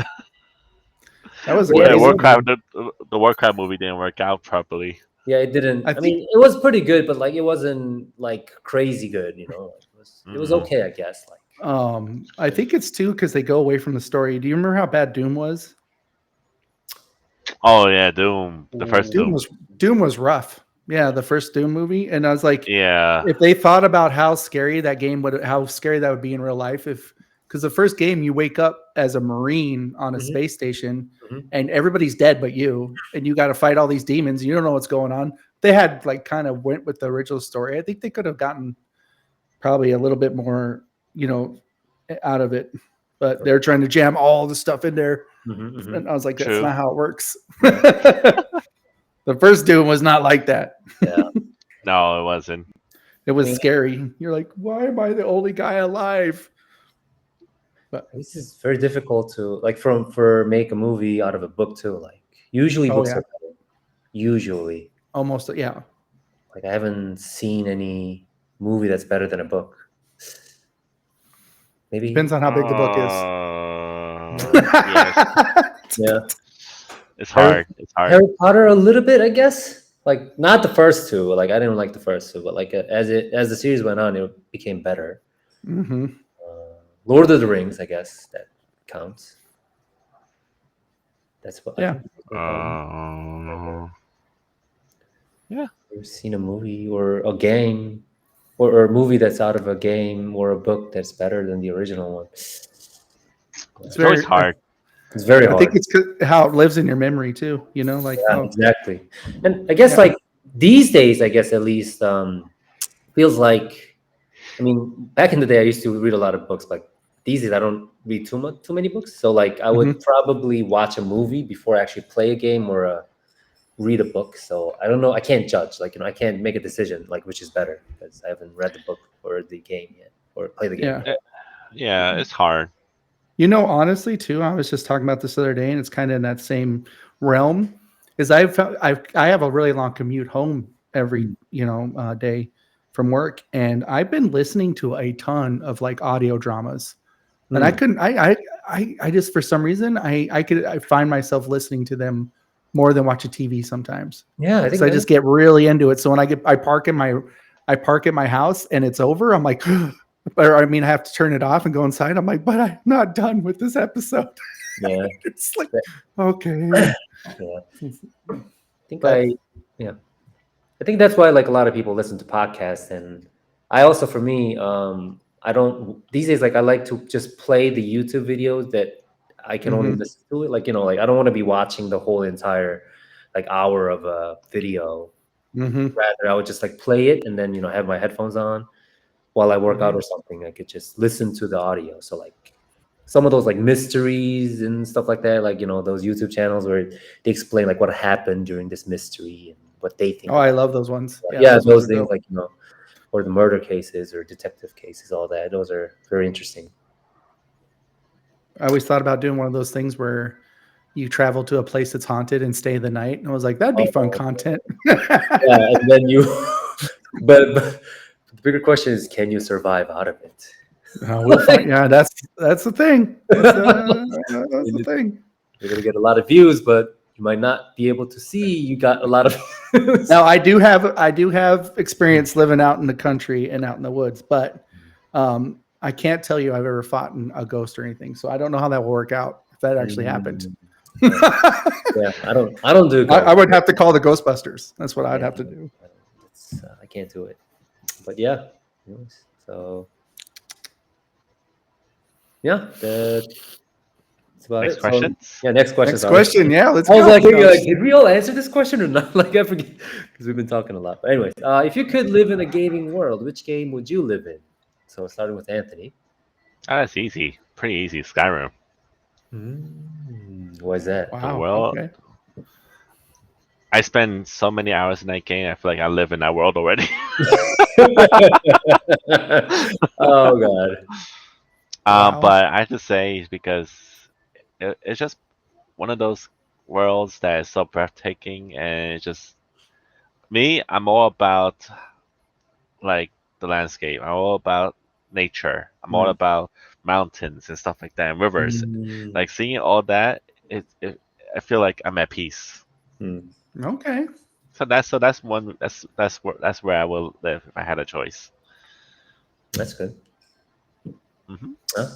B: was a
A: We had
C: Yeah,
A: the
B: crazy
A: Warcraft.
C: Warcraft
B: movie.
C: the Warcraft movie didn't work out properly.
A: Yeah, it didn't.
B: I
A: I
B: think
A: mean, it was pretty good, but like it wasn't like crazy good, you know. Like, it was
C: Hmm.
A: okay, I guess. Like
B: I think it's too because they go away from the story. Do you remember how bad Doom was?
C: Oh yeah, Doom, the first
B: Doom
C: Doom.
B: was Doom was rough. Yeah, the first Doom movie, and I was like,
C: Yeah.
B: if they thought about how scary that game would, how scary that would be in real life, if because the first game you wake up as a Marine on a
A: mhm,
B: space station
A: mhm,
B: and everybody's dead but you, and you got to fight all these demons. You don't know what's going on. They had like kind of went with the original story. I think they could have gotten probably a little bit more, you know, out of it, but they're trying to jam all the stuff in there,
A: mhm,
B: and
A: mhm.
B: I was like, that's
C: True.
B: not how it works. The first Doom was not like that.
A: Yeah.
C: No, it wasn't.
B: It
A: I
B: was
A: mean,
B: scary. You're like, why am I the only guy alive? But
A: this is very difficult to like from for make a movie out of a book too. Like usually
B: oh
A: books
B: yeah,
A: are better. Usually.
B: almost yeah.
A: Like I haven't seen any movie that's better than a book.
B: Depends
A: Maybe
B: on how big the book is.
C: Yes,
A: yeah.
C: it's
A: Harry
C: hard. It's hard.
A: Harry Potter a little bit, I guess. Like not the first two. Like I didn't like the first two, but like as the series went on, it became better.
B: Hmm.
A: Lord of the Rings, I guess that counts. That's what I
B: Yeah,
A: think. That's what I
C: Uh, yeah.
A: ever seen a movie or a game or a movie that's out of a game or a book that's better than the original one.
B: it's
C: It's always
B: very.
C: hard.
A: It's very
B: I think
A: hard.
B: it's how it lives in your memory too. You know, like
A: Yeah,
B: oh
A: exactly. And I guess
B: yeah.
A: like these days, I guess at least feels like I mean back in the day I used to read a lot of books, but these days I don't read too many books. So like I would
B: Hmm.
A: probably watch a movie before I actually play a game or read a book. So I don't know. I can't judge. Like I can't make a decision like which is better because I haven't read the book or the game yet or play the game
B: Yeah.
A: yet.
C: Yeah, it's hard.
B: You know, honestly, too, I was just talking about this the other day, and it's kind of in that same realm. Is I've found I have a really long commute home every
A: Mm,
B: day from work, and I've been listening to a ton of like audio dramas, and I
A: mm.
B: couldn't I just for some reason I find myself listening to them more than watching TV sometimes
A: Yeah, I
B: because
A: think
B: I just get really into it. So when I park at my house and it's over, I'm like, or I mean, I have to turn it off and go inside. I'm like, but I'm not done with this episode.
A: yeah,
B: It's like,
A: that-
B: okay,
A: yeah. I think
B: but
A: yeah. I think that's why like a lot of people listen to podcasts, and I also for me, I don't these days like I like to just play the YouTube videos that I can only
B: mhm,
A: listen to it. Like like I don't want to be watching the whole entire like hour of a video.
B: mhm,
A: Rather, I would just like play it and then have my headphones on while I work out
B: mhm.
A: or something. I could just listen to the audio. So like some of those like mysteries and stuff like that, like those YouTube channels where they explain like what happened during this mystery and what they
B: Oh,
A: think
B: I
A: about.
B: love those ones. Yeah,
A: Yeah,
B: those ones
A: those
B: are
A: things
B: dope.
A: like or the murder cases or detective cases, all that. Those are very interesting.
B: I always thought about doing one of those things where you travel to a place that's haunted and stay the night. And I was like, that'd be fun
A: Oh,
B: content.
A: yeah, and then you, but the bigger question is, can you survive out of it?
B: We'll find. Yeah, that's the thing. That's the
A: You're
B: thing.
A: gonna get a lot of views, but you might not be able to see you got a lot of views.
B: Now I do have experience living out in the country and out in the woods, but I can't tell you I've ever fought a ghost or anything. So I don't know how that will work out if that actually happened.
A: Yeah, I don't do
B: I
A: ghosts.
B: would have to call the Ghostbusters. That's what I'd
A: Yeah,
B: have to do.
A: I can't do it. But yeah, anyways, so yeah, that's about
C: Next
A: it. So
C: questions.
A: yeah, next question.
B: Next question. Yeah, let's
A: I was
B: go.
A: like, did we all answer this question or not? Like, I forget because we've been talking a lot. But anyways, if you could live in a gaming world, which game would you live in? So starting with Anthony.
C: That's easy. Pretty easy. Skyrim.
A: Why is that?
C: The
B: Wow.
C: world.
B: Okay.
C: I spend so many hours in that game. I feel like I live in that world already.
A: Oh God.
B: Wow.
C: But I have to say because it's just one of those worlds that is so breathtaking, and it's just me. I'm all about like the landscape. I'm all about nature. I'm all
A: Mm.
C: about mountains and stuff like that, and rivers.
A: Mm.
C: Like seeing all that, I feel like I'm at peace.
A: Mm.
B: Okay.
C: So that's one. That's where I will live if I had a choice.
A: That's good.
C: Hmm.
A: Huh?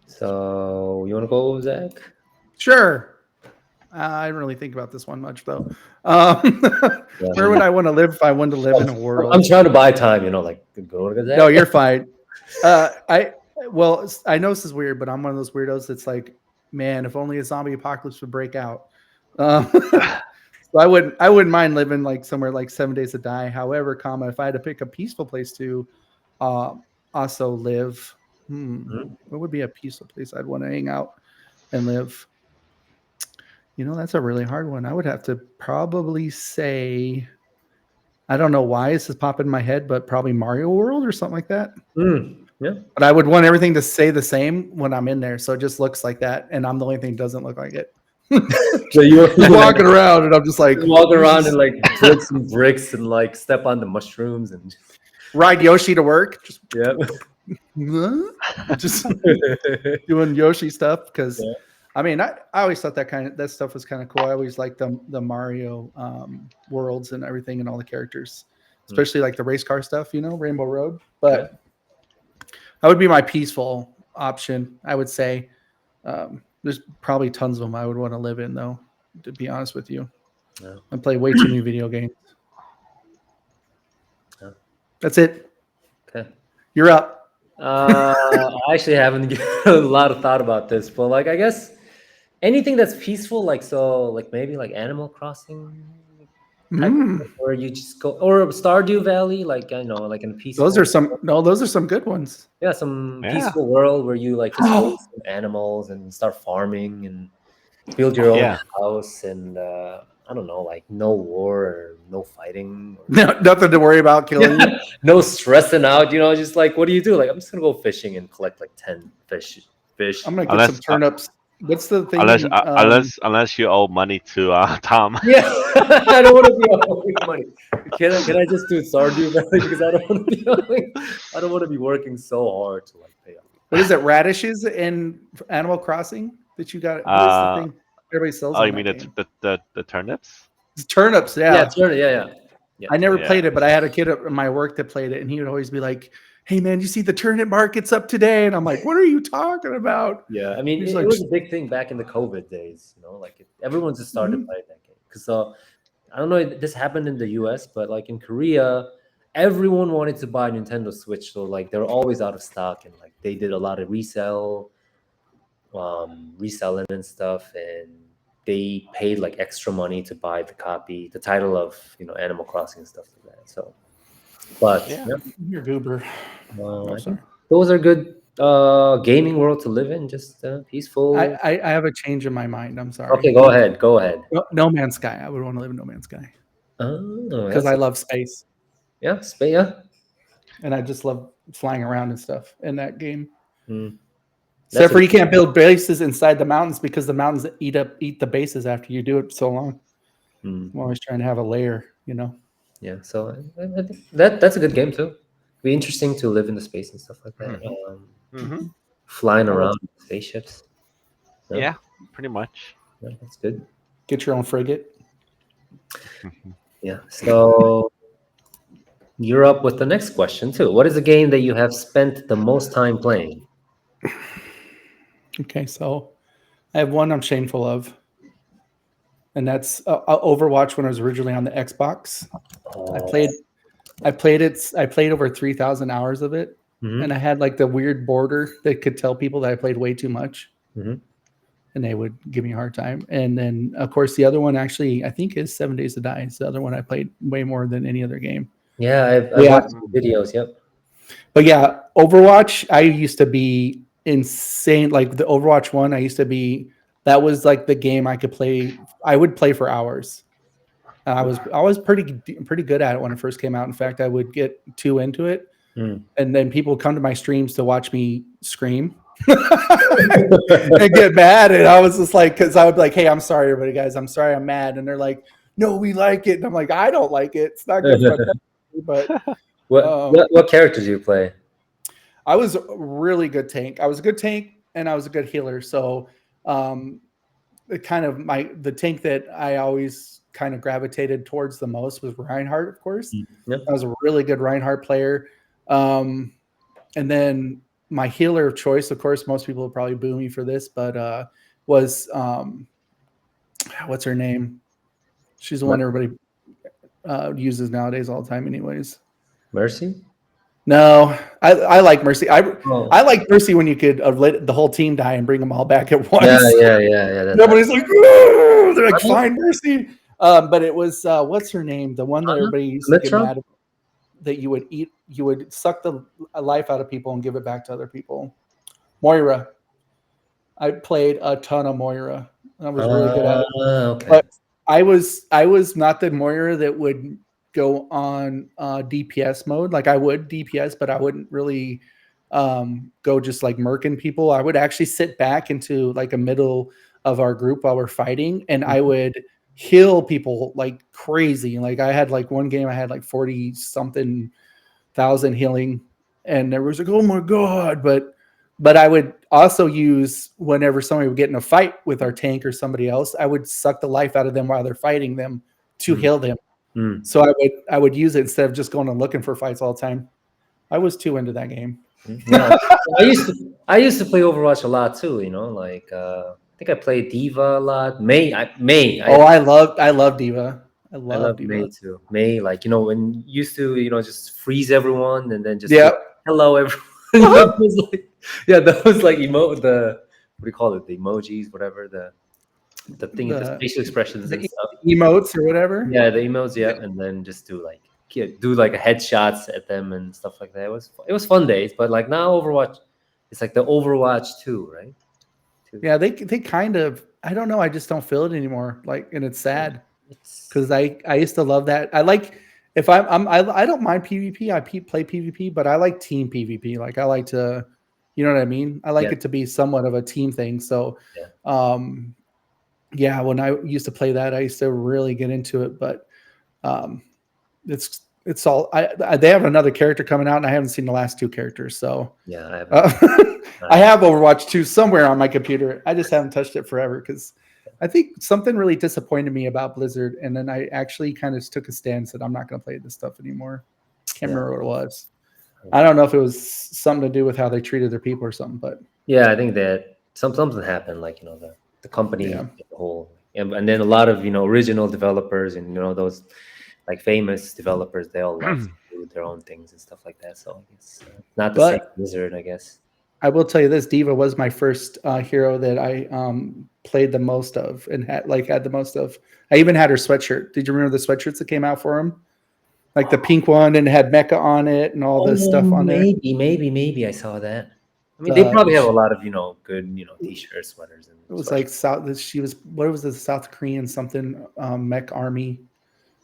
A: So you want to go, Zach?
B: Sure. I didn't really think about this one much though.
A: Yeah.
B: Where would I want to live if I wanted to live in a world?
A: I'm trying to buy time. Like go to Zach.
B: No, you're fine. I know this is weird, but I'm one of those weirdos that's like, man, if only a zombie apocalypse would break out. So I wouldn't mind living like somewhere like 7 Days to Die. However, if I had to pick a peaceful place to uh, also live, what would be a peaceful place I'd want to hang out and live? That's a really hard one. I would have to probably say, I don't know why this is popping in my head, but probably Mario World or something like that.
A: Yeah.
B: But I would want everything to stay the same when I'm in there, so it just looks like that, and I'm the only thing that doesn't look like it.
A: So you're
B: Just walking around, and I'm just like
A: walking around and like flip some bricks and like step on the mushrooms and
B: ride Yoshi to work.
A: yeah.
B: Just doing Yoshi stuff because
A: Yeah.
B: I mean I always thought that stuff was kind of cool. I always liked the Mario worlds and everything and all the characters, especially like the race car stuff, Rainbow Road. But that would be my peaceful option, I would say. There's probably tons of them I would want to live in, though, to be honest with you.
A: Yeah.
B: I play way too many video games.
A: Yeah.
B: That's it.
A: Okay.
B: You're up.
A: I actually haven't given a lot of thought about this, but like I guess anything that's peaceful, like maybe like Animal Crossing, where you just go, or Stardew Valley, like like in peaceful.
B: Those are some good ones.
A: Yeah, some
C: Yeah.
A: peaceful world where you like just raise some animals and start farming and build your own house and I don't know, like no war or no fighting.
B: No, nothing to worry about killing you.
A: No stressing out, just like what do you do? Like I'm just gonna go fishing and collect like 10 fish.
B: I'm gonna get some turnips. What's the thing?
C: Unless you owe money to Tom.
A: Yeah, I don't want to be owing money. Can I just do Stardew Valley because I don't want to be I don't want to be working so hard to like pay off.
B: What is it? Radishes in Animal Crossing that you got? What is the thing everybody sells?
C: Oh, you mean the turnips?
B: It's turnips? Yeah,
A: Yeah.
B: I never played it, but I had a kid at my work that played it, and he would always be like, "Hey man, you see the turnip market's up today?" And I'm like, "What are you talking about?"
A: Yeah, I mean, it was a big thing back in the COVID days. Like everyone just started playing that game because I don't know if this happened in the US, but like in Korea, everyone wanted to buy a Nintendo Switch, so like they were always out of stock, and like they did a lot of reselling and stuff, and they paid like extra money to buy the title of Animal Crossing and stuff like that. So, but
B: you're goober.
A: I think those are good gaming world to live in, just peaceful.
B: I have a change in my mind. I'm sorry.
A: Okay, go ahead.
B: No Man's Sky. I would want to live in No Man's Sky because I love space.
A: Yeah, space. Yeah,
B: and I just love flying around and stuff in that game. Except for you can't build bases inside the mountains because the mountains eat the bases after you do it so long. I'm always trying to have a layer, you know.
A: Yeah, so I think that's a good game too. Be interesting to live in the space and stuff like that. Flying around in spaceships. No?
C: Yeah, pretty much.
A: Yeah, that's good.
B: Get your own frigate.
A: Yeah. So you're up with the next question too. What is a game that you have spent the most time playing?
B: Okay, so I have one I'm shameful of, and that's Overwatch when I was originally on the Xbox. I played it. I played over 3,000 hours of it, and I had like the weird border that could tell people that I played way too much, and they would give me a hard time. And then, of course, the other one actually I think is 7 Days to Die. It's the other one I played way more than any other game.
A: Yeah, I've watched videos. Yep.
B: But yeah, Overwatch, I used to be insane. Like the Overwatch one, I used to be. That was like the game I could play. I would play for hours. I was pretty good at it when it first came out. In fact, I would get too into it, and then people would come to my streams to watch me scream and get mad. And I was just like, because I would be like, "Hey, I'm sorry, everybody, guys. I'm sorry, I'm mad." And they're like, "No, we like it." And I'm like, "I don't like it. It's not good for everybody." But
A: what character do you play?
B: I was a really good tank. I was a good tank and I was a good healer. So the tank that I always kind of gravitated towards the most was Reinhardt, of course.
A: Yep.
B: I was a really good Reinhardt player. And then my healer of choice, of course, most people will probably boo me for this, but was what's her name? She's the one everybody uses nowadays all the time anyways.
A: Mercy?
B: No, I like Mercy. I like Mercy when you could let the whole team die and bring them all back at once.
A: Yeah.
B: Nobody's like, "Whoa!" They're like, "Fine, Mercy." But it was what's her name? The one that everybody used to get mad about, that you would eat. You would suck the life out of people and give it back to other people. Moira. I played a ton of Moira. I was really good at it.
A: Okay.
B: But I was not the Moira that would go on DPS mode. Like I would DPS, but I wouldn't really go just like murking people. I would actually sit back into like a middle of our group while we're fighting, and I would heal people like crazy. Like I had like one game I had like 40 something thousand healing, and there was like, oh my god. But I would also use, whenever somebody would get in a fight with our tank or somebody else, I would suck the life out of them while they're fighting them to heal them. So I would use it instead of just going and looking for fights all the time. I was too into that game.
A: Yeah. I used to play Overwatch a lot too. You know, like I think I played Diva a lot. May.
B: I love Diva. I love Diva.
A: May too. May, like, you know, when you used to, you know, just freeze everyone and then just hello everyone. That was like, that was like what do you call it? The emojis, whatever, the thing, the facial expressions and stuff.
B: Emotes or whatever.
A: Yeah, the emotes, and then just do like headshots at them and stuff like that. It was fun days, but like now Overwatch, it's like the Overwatch 2, right?
B: Yeah, they kind of, I don't know, I just don't feel it anymore. Like, and it's sad because I used to love that. I like, if I don't mind PvP. I play PvP, but I like team PvP. Like I like to, you know what I mean? I like it to be somewhat of a team thing. So, when I used to play that, I used to really get into it. But it's all they have another character coming out, and I haven't seen the last two characters. So I have Overwatch 2 somewhere on my computer. I just haven't touched it forever because I think something really disappointed me about Blizzard, and then I actually kind of took a stand and said I'm not going to play this stuff anymore. Can't remember what it was. I don't know if it was something to do with how they treated their people or something, but
A: I think that something happened, like, you know, the company as a whole, and then a lot of, you know, original developers and, you know, those like famous developers, they all love to do their own things and stuff like that. So it's not the same Blizzard, I guess.
B: I will tell you this: Diva was my first hero that I played the most of and had the most of. I even had her sweatshirt. Did you remember the sweatshirts that came out for him? Like the pink one, and it had Mecha on it and all this stuff on there.
A: Maybe I saw that. I mean, they probably have a lot of, you know, good, you know, t-shirts, sweaters. And
B: it was like what was the South Korean something mech army.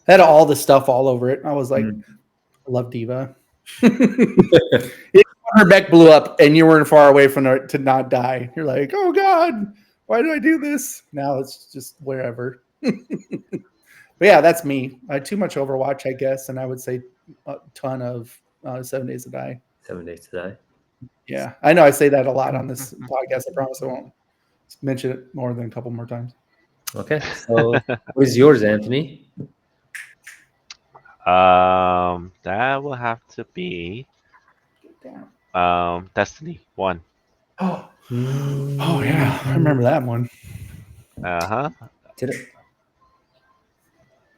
B: It had all the stuff all over it. I was like, I love Diva. If you want her mech blew up and you weren't far away from her to not die. You're like, oh God, why did I do this? Now it's just wherever. But yeah, that's me. Too much Overwatch, I guess, and I would say a ton of 7 Days to Die.
A: 7 Days to Die.
B: Yeah, I know I say that a lot on this podcast. I promise I won't mention it more than a couple more times.
A: Okay, so what is yours, Anthony?
C: That will have to be Destiny 1.
B: Oh, oh yeah, I remember that one.
C: Uh-huh.
A: Did it?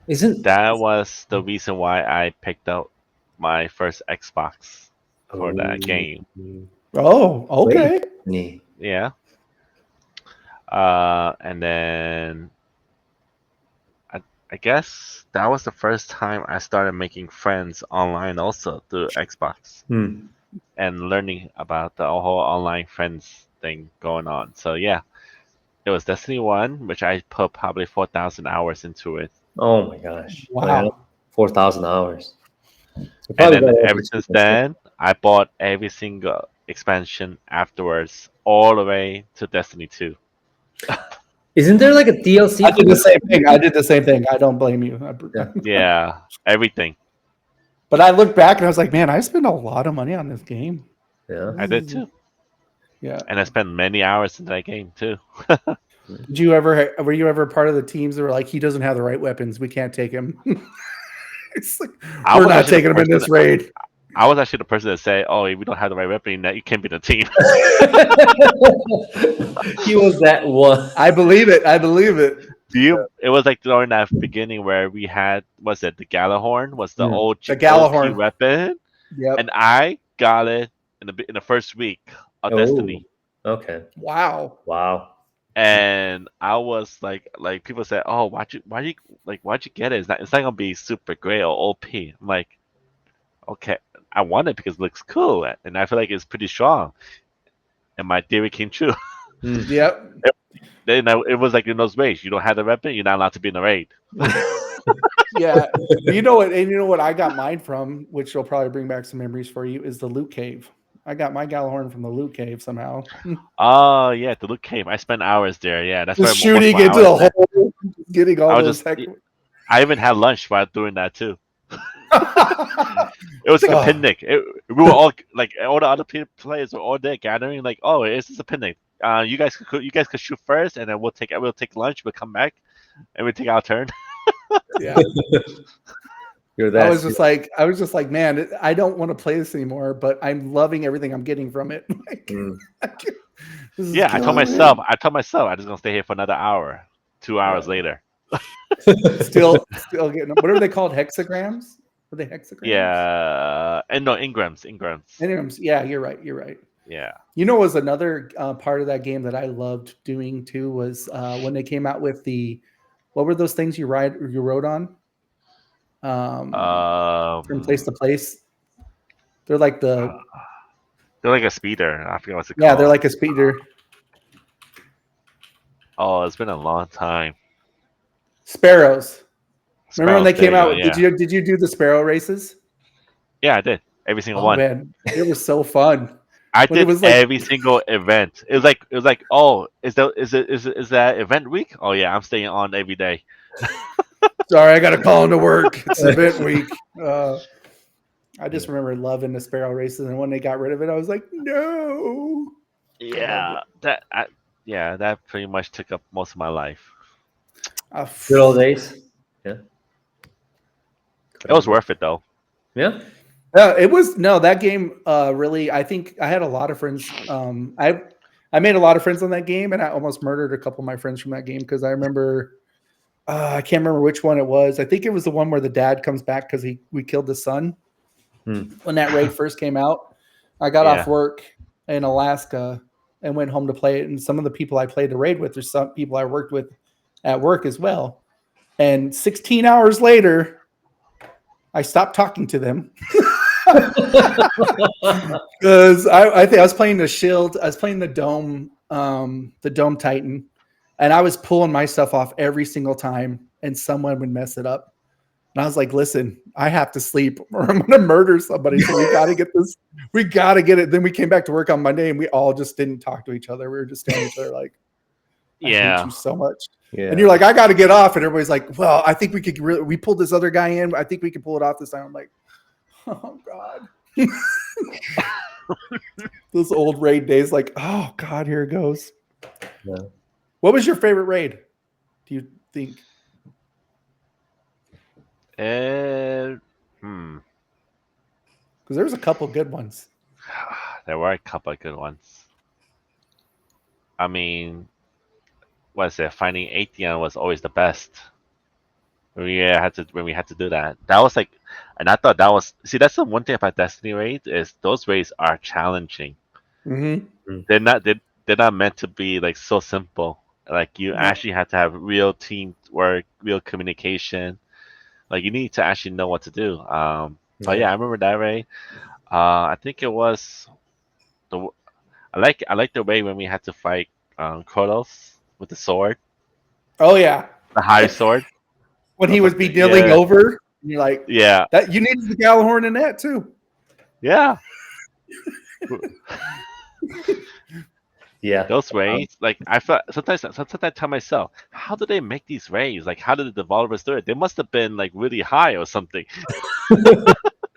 A: Isn't
C: That was the reason why I picked up my first Xbox for that game.
B: Oh, okay.
A: Wait.
C: Yeah. And then I guess that was the first time I started making friends online also through Xbox and learning about the whole online friends thing going on. So yeah, it was Destiny 1, which I put probably 4,000 hours into it.
A: Oh my gosh!
B: Wow.
A: 4,000 hours.
C: And then ever since then, I bought every single expansion afterwards, all the way to Destiny 2.
A: Isn't there like a DLC?
B: I did the same thing. I don't blame you.
C: Yeah, everything.
B: But I looked back and I was like, man, I spent a lot of money on this game.
A: Yeah,
C: I did too.
B: Yeah.
C: And I spent many hours in that game too.
B: Were you ever part of the teams that were like, he doesn't have the right weapons, we can't take him? It's like, we're not taking him in this raid.
C: I was actually the person that said, "Oh, if we don't have the right weapon, that you can't be the team."
A: He was that one.
B: I believe it.
C: It was like during that beginning where we had, was it the Galahorn? Was the old
B: the Galahorn
C: OG weapon?
B: Yep.
C: And I got it in the first week of Destiny.
A: Okay.
B: Wow.
C: And I was like people said, "Oh, why'd you get it? It's not gonna be super great or OP." I'm like, okay, I want it because it looks cool and I feel like it's pretty strong. And my theory came true.
B: Yep.
C: It was like in those raids, you don't have the weapon, you're not allowed to be in the raid.
B: Yeah. You know what? And you know what I got mine from, which will probably bring back some memories for you, is the loot cave. I got my Galahorn from the loot cave somehow.
C: Oh yeah, the loot cave. I spent hours there. Yeah, that's
B: just
C: where
B: shooting into the hole, getting all those.
C: I even had lunch while doing that too. It was like a picnic. We were all like all the other players were all there gathering. Like, oh, it's just a picnic. You guys could shoot first, and then we'll take lunch. We'll come back, and we'll take our turn.
B: Yeah. I was just like, man, I don't want to play this anymore, but I'm loving everything I'm getting from it.
C: Yeah, I told myself, I'm just gonna stay here for another hour. 2 hours later.
B: Still getting them. What are they called? Hexagrams? Are they hexagrams?
C: Yeah, and no, Ingrams.
B: Ingrams. Yeah, you're right.
C: Yeah.
B: You know, was another part of that game that I loved doing too was when they came out with what were those things you rode on? From place to place. They're like
C: they're like a speeder. I forget what's it called.
B: Yeah, they're like a speeder.
C: Oh, it's been a long time.
B: Sparrows. Remember when they came out? Yeah. Did you do the sparrow races?
C: Yeah, I did. Every single one.
B: Man, it was so fun.
C: I did every single event. It was like, oh, is that event week? Oh yeah, I'm staying on every day.
B: Sorry, I got to call into work. It's event week. I just remember loving the sparrow races, and when they got rid of it, I was like, no.
C: Yeah, that pretty much took up most of my life.
A: Good old days. Yeah.
C: It was worth it though.
A: Yeah.
B: It was that game. Really, I think I had a lot of friends. I made a lot of friends on that game, and I almost murdered a couple of my friends from that game because I remember. I can't remember which one it was. I think it was the one where the dad comes back because we killed the son when that raid first came out. I got off work in Alaska and went home to play it. And some of the people I played the raid with are some people I worked with at work as well. And 16 hours later, I stopped talking to them because I think I was playing the shield. I was playing the Dome Titan. And I was pulling my stuff off every single time, and someone would mess it up. And I was like, listen, I have to sleep or I'm going to murder somebody. So we got to get this. We got to get it. Then we came back to work on Monday and we all just didn't talk to each other. We were just staring at each other like, I hate
C: Yeah.
B: you so much.
A: Yeah.
B: And you're like, I got to get off. And everybody's like, well, I think we could we pulled this other guy in. I think we can pull it off this time. I'm like, oh God. Those old raid days, like, oh God, here it goes.
A: Yeah.
B: What was your favorite raid? Do you think?
C: And
B: Because there's a couple good ones.
C: there were a couple of good ones. I mean, what's it? Finding Atheon was always the best. When we had to do that. That was like, and I thought that was, see, that's the one thing about Destiny raids is those raids are challenging.
B: Mm-hmm.
C: They're not meant to be like so simple. Like you actually have to have real teamwork, real communication. Like you need to actually know what to do. But yeah, I remember that raid. I think it was the I like the way when we had to fight Kronos with the sword,
B: Oh yeah,
C: the high sword.
B: when he
C: was
B: would
C: like,
B: be kneeling
C: yeah.
B: over, and you're like,
C: Yeah,
B: that you needed the Gallahorn in that too.
C: yeah.
A: Yeah.
C: Those raids, like I felt sometimes I tell myself, how do they make these raids? Like how did the developers do it? They must have been like really high or something.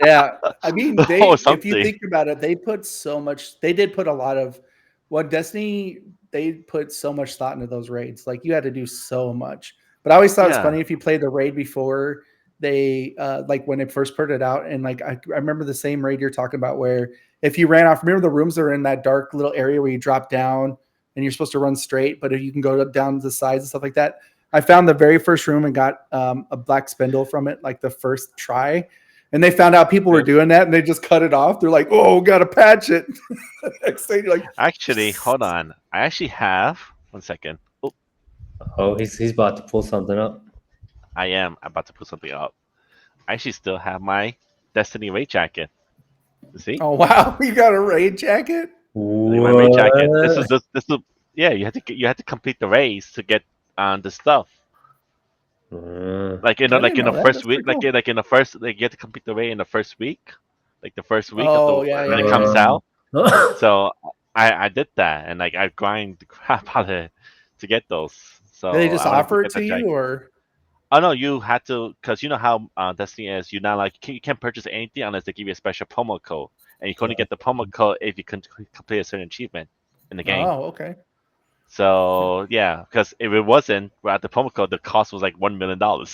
B: Yeah, I mean,
C: Or
B: if you
C: something.
B: think about it, they put so much. They did put a lot of what Destiny. They put so much thought into those raids. Like you had to do so much. But I always thought it's
C: Yeah.
B: funny if you played the raid before they, like when it first put it out, and like I remember the same raid you're talking about where if you ran off, remember the rooms that are in that dark little area where you drop down and you're supposed to run straight, but if you can go down to the sides and stuff like that. I found the very first room and got a black spindle from it, like the first try. And they found out people were doing that and they just cut it off. They're like, oh, gotta patch it. Next thing you're like,
C: Actually, hold on. I actually have 1 second. Oh,
A: Oh, he's about to pull something up.
C: I am about to put something up. I actually still have my Destiny raid jacket. You see?
B: oh wow, you got a raid jacket?
C: Like my raid jacket. This
A: What?
C: is yeah, you had to complete the raids to get the stuff. Like
B: I didn't
C: in
B: know
C: the
B: that.
C: first
B: That's
C: week,
B: pretty cool.
C: like in the first, like you have to complete the raid in the first week, like the first week of the
B: Oh yeah,
C: when
B: yeah,
C: it
B: yeah.
C: comes out.
A: Uh,
C: So I did that, and like I grind the crap out of it to get those.
B: Did they
C: So
B: just
C: I wanted to
B: offer it
C: get
B: to
C: that
B: you
C: jacket.
B: or?
C: Oh no, you had to, because you know how Destiny is. You not like you can't purchase anything unless they give you a special promo code, and you can only get the promo code if you can complete a certain achievement in the game.
B: Oh, okay.
C: So yeah, because if it wasn't without the promo code, the cost was like $1 million. That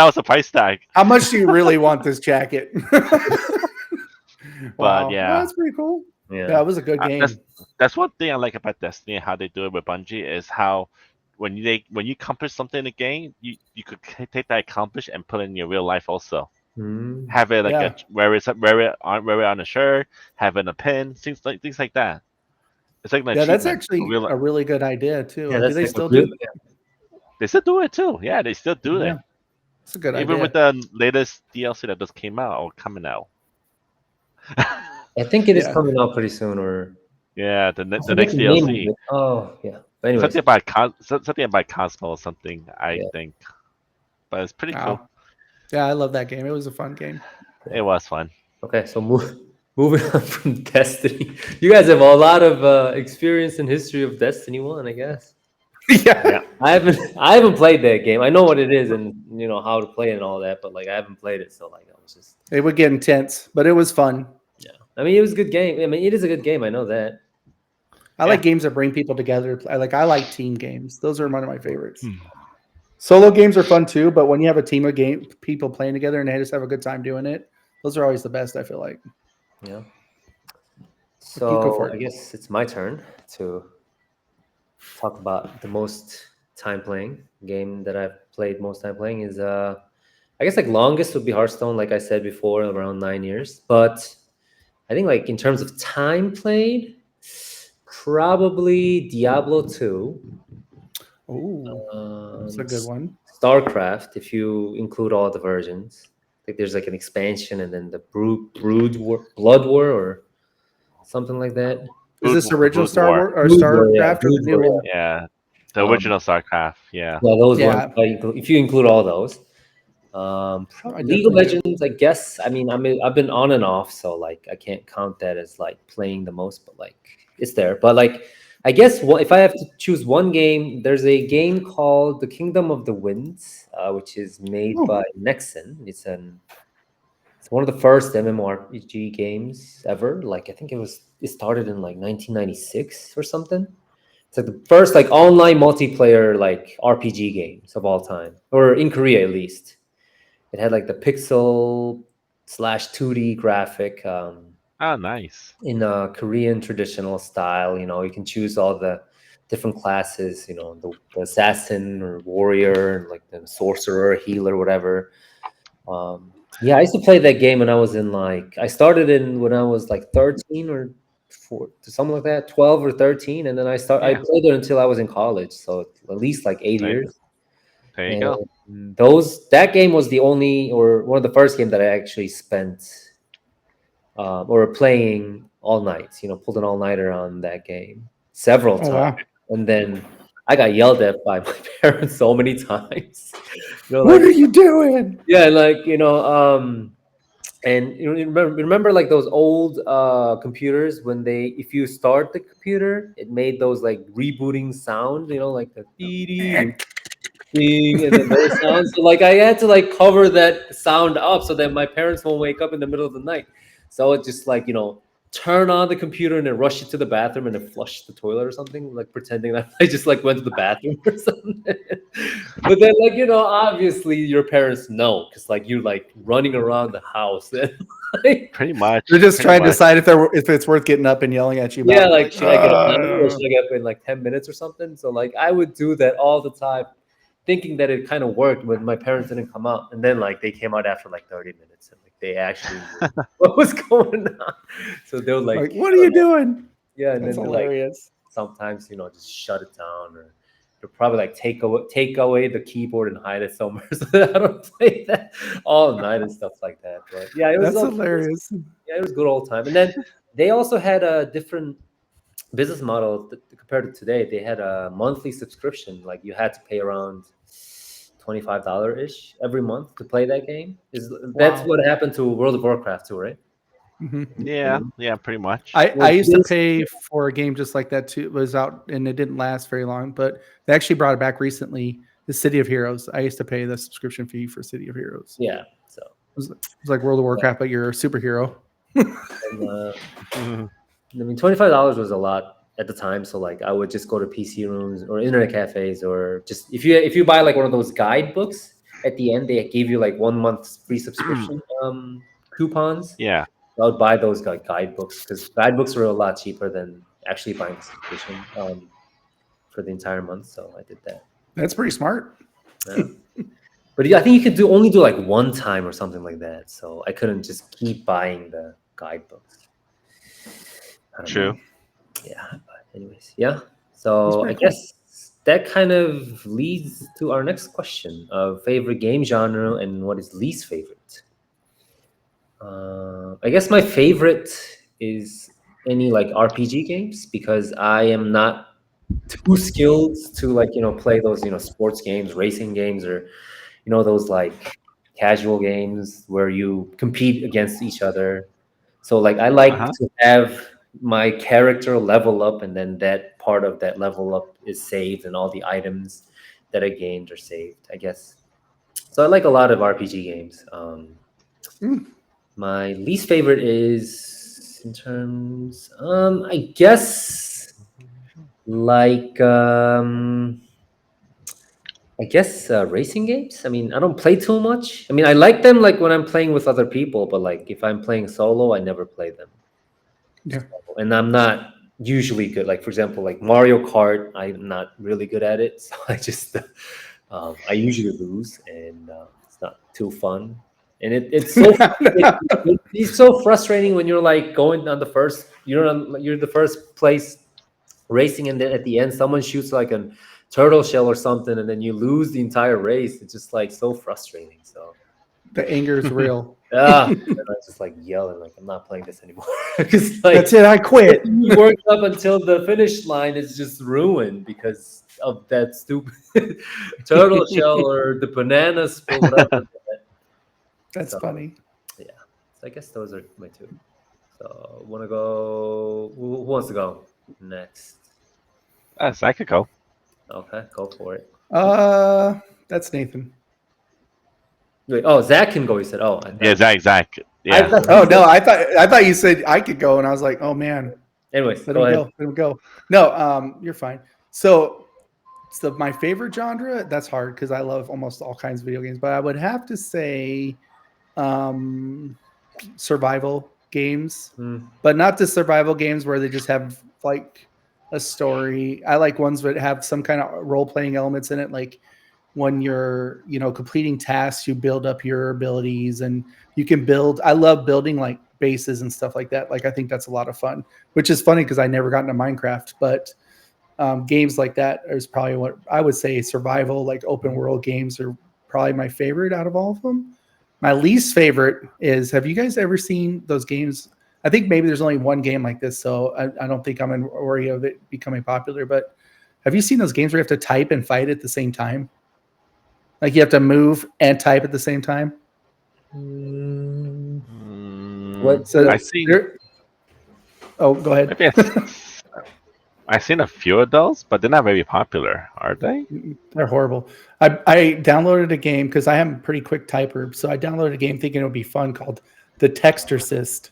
C: was the price tag.
B: How much do you really want this jacket?
C: But
B: Wow, well,
C: yeah,
B: that's pretty cool.
A: yeah.
B: Yeah, it was a good
C: that's
B: game.
C: one thing I like about Destiny and how they do it with Bungie is how when you accomplish something in the game, you could take that accomplish and put it in your real life also.
A: Mm.
C: Have it like
B: Yeah,
C: wear it on a shirt, have it in a pin, things like that. It's like an
B: yeah, that's
C: achievement.
B: actually
C: Real,
B: a really good idea
A: Yeah,
B: too. Do
A: that's
B: they
A: like a
B: still
A: real.
B: do?
C: they still do it too. Yeah, they still do
B: Yeah,
C: it.
B: it's a good
C: Even with
B: idea.
C: the latest DLC that just came out or coming out.
A: I think it is
B: Yeah.
A: coming out pretty soon, or
C: Yeah,
A: I
C: the
A: forget
C: next
A: the name of
C: DLC.
A: it. Oh, yeah. But anyways,
C: Something about Cosmo or something, I
A: yeah,
C: think. But it's pretty cool.
B: Wow. Yeah, I love that game. It was a fun game.
C: It was fun.
A: okay. So moving on from Destiny, you guys have a lot of experience and history of Destiny 1, I guess.
B: Yeah.
C: Yeah.
A: I haven't played that game. I know what it is and you know how to play it and all that, but like I haven't played it, so like I was just
B: It would get intense, but it was fun.
A: yeah. I mean, it was a good game. I mean, it is a good game. I know that.
B: I
C: Yeah.
B: like games that bring people together. I like team games. Those are one of my favorites.
C: Hmm.
B: Solo games are fun too, but when you have a team of people playing together and they just have a good time doing it, those are always the best. I feel like.
A: Yeah.
B: You go for
A: So
B: it.
A: I guess it's my turn to talk about the most time playing game that I've played. Most time playing is I guess like longest would be Hearthstone, like I said before, around 9 years. But I think like in terms of time played, probably Diablo 2.
B: Oh, that's a good one.
A: StarCraft, if you include all the versions. Like there's like an expansion and then the Blood War or something like that.
B: Is this
C: The
B: original
C: Brood
B: Star
C: War.
B: Wars or
A: Brood War, yeah,
B: StarCraft or the
A: Brood
B: new
A: War,
B: one?
C: Yeah. The original StarCraft. Yeah.
A: Yeah, those ones.
B: Yeah,
A: If you include all those,
B: I
A: League of
B: definitely do.
A: Legends, I guess. I mean, I've been on and off, so like I can't count that as like playing the most, but like it's there. But like I guess if I have to choose one game, there's a game called The Kingdom of the Winds, which is made
B: Oh,
A: by Nexon. It's one of the first MMORPG games ever. Like I think it started in like 1996 or something. It's like the first like online multiplayer like RPG games of all time, or in Korea at least. It had like the pixel slash 2D graphic
C: Oh, nice.
A: in a Korean traditional style. You know, you can choose all the different classes. You know, the assassin or warrior, and like the sorcerer, healer, whatever. Yeah, I used to play that game when I was in like I started in when I was like 13 or something like that, 12 or 13, and then I
C: Yeah.
A: played it until I was in college, so at least like 8 years.
C: There, there you go.
A: And that game was the only or one of the first game that I actually spent or playing all night. You know, pulled an all nighter on that game several
B: oh
A: times,
B: wow.
A: and then I got yelled at by my parents so many times. You know,
B: What
A: like
B: are you doing?
A: yeah, like and you know, remember like those old computers when if you start the computer, it made those like rebooting sound, you know, like the dee dee ding, and then those sounds. So like I had to like cover that sound up so that my parents won't wake up in the middle of the night. So it just like, you know, turn on the computer and then rush it to the bathroom and then flush the toilet or something, like pretending that I just like went to the bathroom or something. But then like, you know, obviously your parents know because like you're like running around the house and like
C: Pretty much.
B: They're just
C: Pretty
B: trying to
C: much.
B: decide if it's worth getting up and yelling at you
A: yeah,
B: about. They're
A: like
B: like,
A: should I get up now or should I get up in like 10 minutes or something? So like I would do that all the time, thinking that it kind of worked when my parents didn't come out. And then like they came out after like 30 minutes and like they actually knew what was going on. So they were like,
B: what are you doing?
A: yeah, and
B: That's
A: then they like
B: hilarious.
A: sometimes, you know, just shut it down or they'll probably like take away the keyboard and hide it somewhere so that I don't play that all night and stuff like that. But yeah,
B: That's hilarious.
A: yeah, it was a good old time. And then they also had a different business model compared to today. They had a monthly subscription. Like you had to pay around $25 ish every month to play that game. That's
B: Wow.
A: what happened to World of Warcraft too, right?
B: hmm
C: Yeah. Yeah. Pretty much.
B: I
A: Well,
B: used to
A: this
B: pay for a game just like that too. It was out and it didn't last very long, but they actually brought it back recently. The City of Heroes. I used to pay the subscription fee for City of Heroes.
A: yeah. So
B: It was like World of Warcraft, but you're a superhero.
A: and, I mean, $25 was a lot at the time. So like, I would just go to PC rooms or internet cafes, or just if you buy like one of those guidebooks at the end, they give you like 1 month's free subscription coupons.
C: Yeah.
A: I would buy those like guidebooks because guidebooks were a lot cheaper than actually buying the subscription for the entire month. So I did that.
B: That's pretty smart.
A: Yeah. But yeah, I think you could only do like one time or something like that. So I couldn't just keep buying the guidebooks. I don't know.
C: True.
A: Yeah, but anyways, yeah.
B: That's
A: So I
B: pretty cool.
A: guess that kind of leads to our next question of favorite game genre and what is least favorite. I guess my favorite is any like RPG games because I am not too skilled to like, you know, play those, you know, sports games, racing games, or you know, those like casual games where you compete against each other. So like I
C: Uh
A: like
C: huh.
A: to have my character level up, and then that part of that level up is saved, and all the items that I gained are saved, I guess. So I like a lot of RPG games.
B: Mm.
A: My least favorite is in terms, I guess like racing games. I mean, I don't play too much. I mean, I like them like when I'm playing with other people, but like if I'm playing solo, I never play them.
B: Yeah.
A: And I'm not usually good. Like for example, like Mario Kart, I'm not really good at it, so I just I usually lose, and it's not too fun. And it's so frustrating when you're like going on the first, you're the first place racing, and then at the end someone shoots like a turtle shell or something, and then you lose the entire race. It's just like so frustrating. So
B: The anger is real.
A: And I was just like yelling, like I'm not playing this anymore. Because like
B: That's it. I quit.
A: you work up until the finish line is just ruined because of that stupid turtle shell or the banana split, whatever.
B: That's
A: So,
B: funny.
A: yeah, so I guess those are my two. So want to go? Who wants to go next?
C: Yes, I could go.
A: Okay, go for it.
B: That's Nathan.
A: Wait, oh, Zach can go. He said, "Oh, I
C: Yeah,
A: thought."
C: Zach.
A: I
C: Yeah.
A: thought he
B: Oh
A: said-
B: no, I thought you said I could go, and I was like, oh man,
A: Anyways,
B: let
A: go
B: him
A: ahead.
B: go, let him go. No, you're fine. So, my favorite genre. That's hard because I love almost all kinds of video games, but I would have to say, survival games,
A: Hmm.
B: but not the survival games where they just have like a story. I like ones that have some kind of role playing elements in it, like when you're completing tasks, you build up your abilities and you can build. I love building like bases and stuff like that. Like I think that's a lot of fun, which is funny because I never got into Minecraft, but games like that is probably what I would say. Survival, like open world games, are probably my favorite out of all of them. My least favorite is, have you guys ever seen those games? I think maybe there's only one game like this, so I don't think I'm in worry of it becoming popular. But have you seen those games where you have to type and fight at the same time? Like you have to move and type at the same time.
A: Mm,
C: Mm,
A: what?
B: So
C: I see.
B: oh, go ahead.
C: Maybe I've seen a few of those, but they're not very popular, are they?
B: They're horrible. I downloaded a game because I am a pretty quick typer. So I downloaded a game thinking it would be fun called The Textercist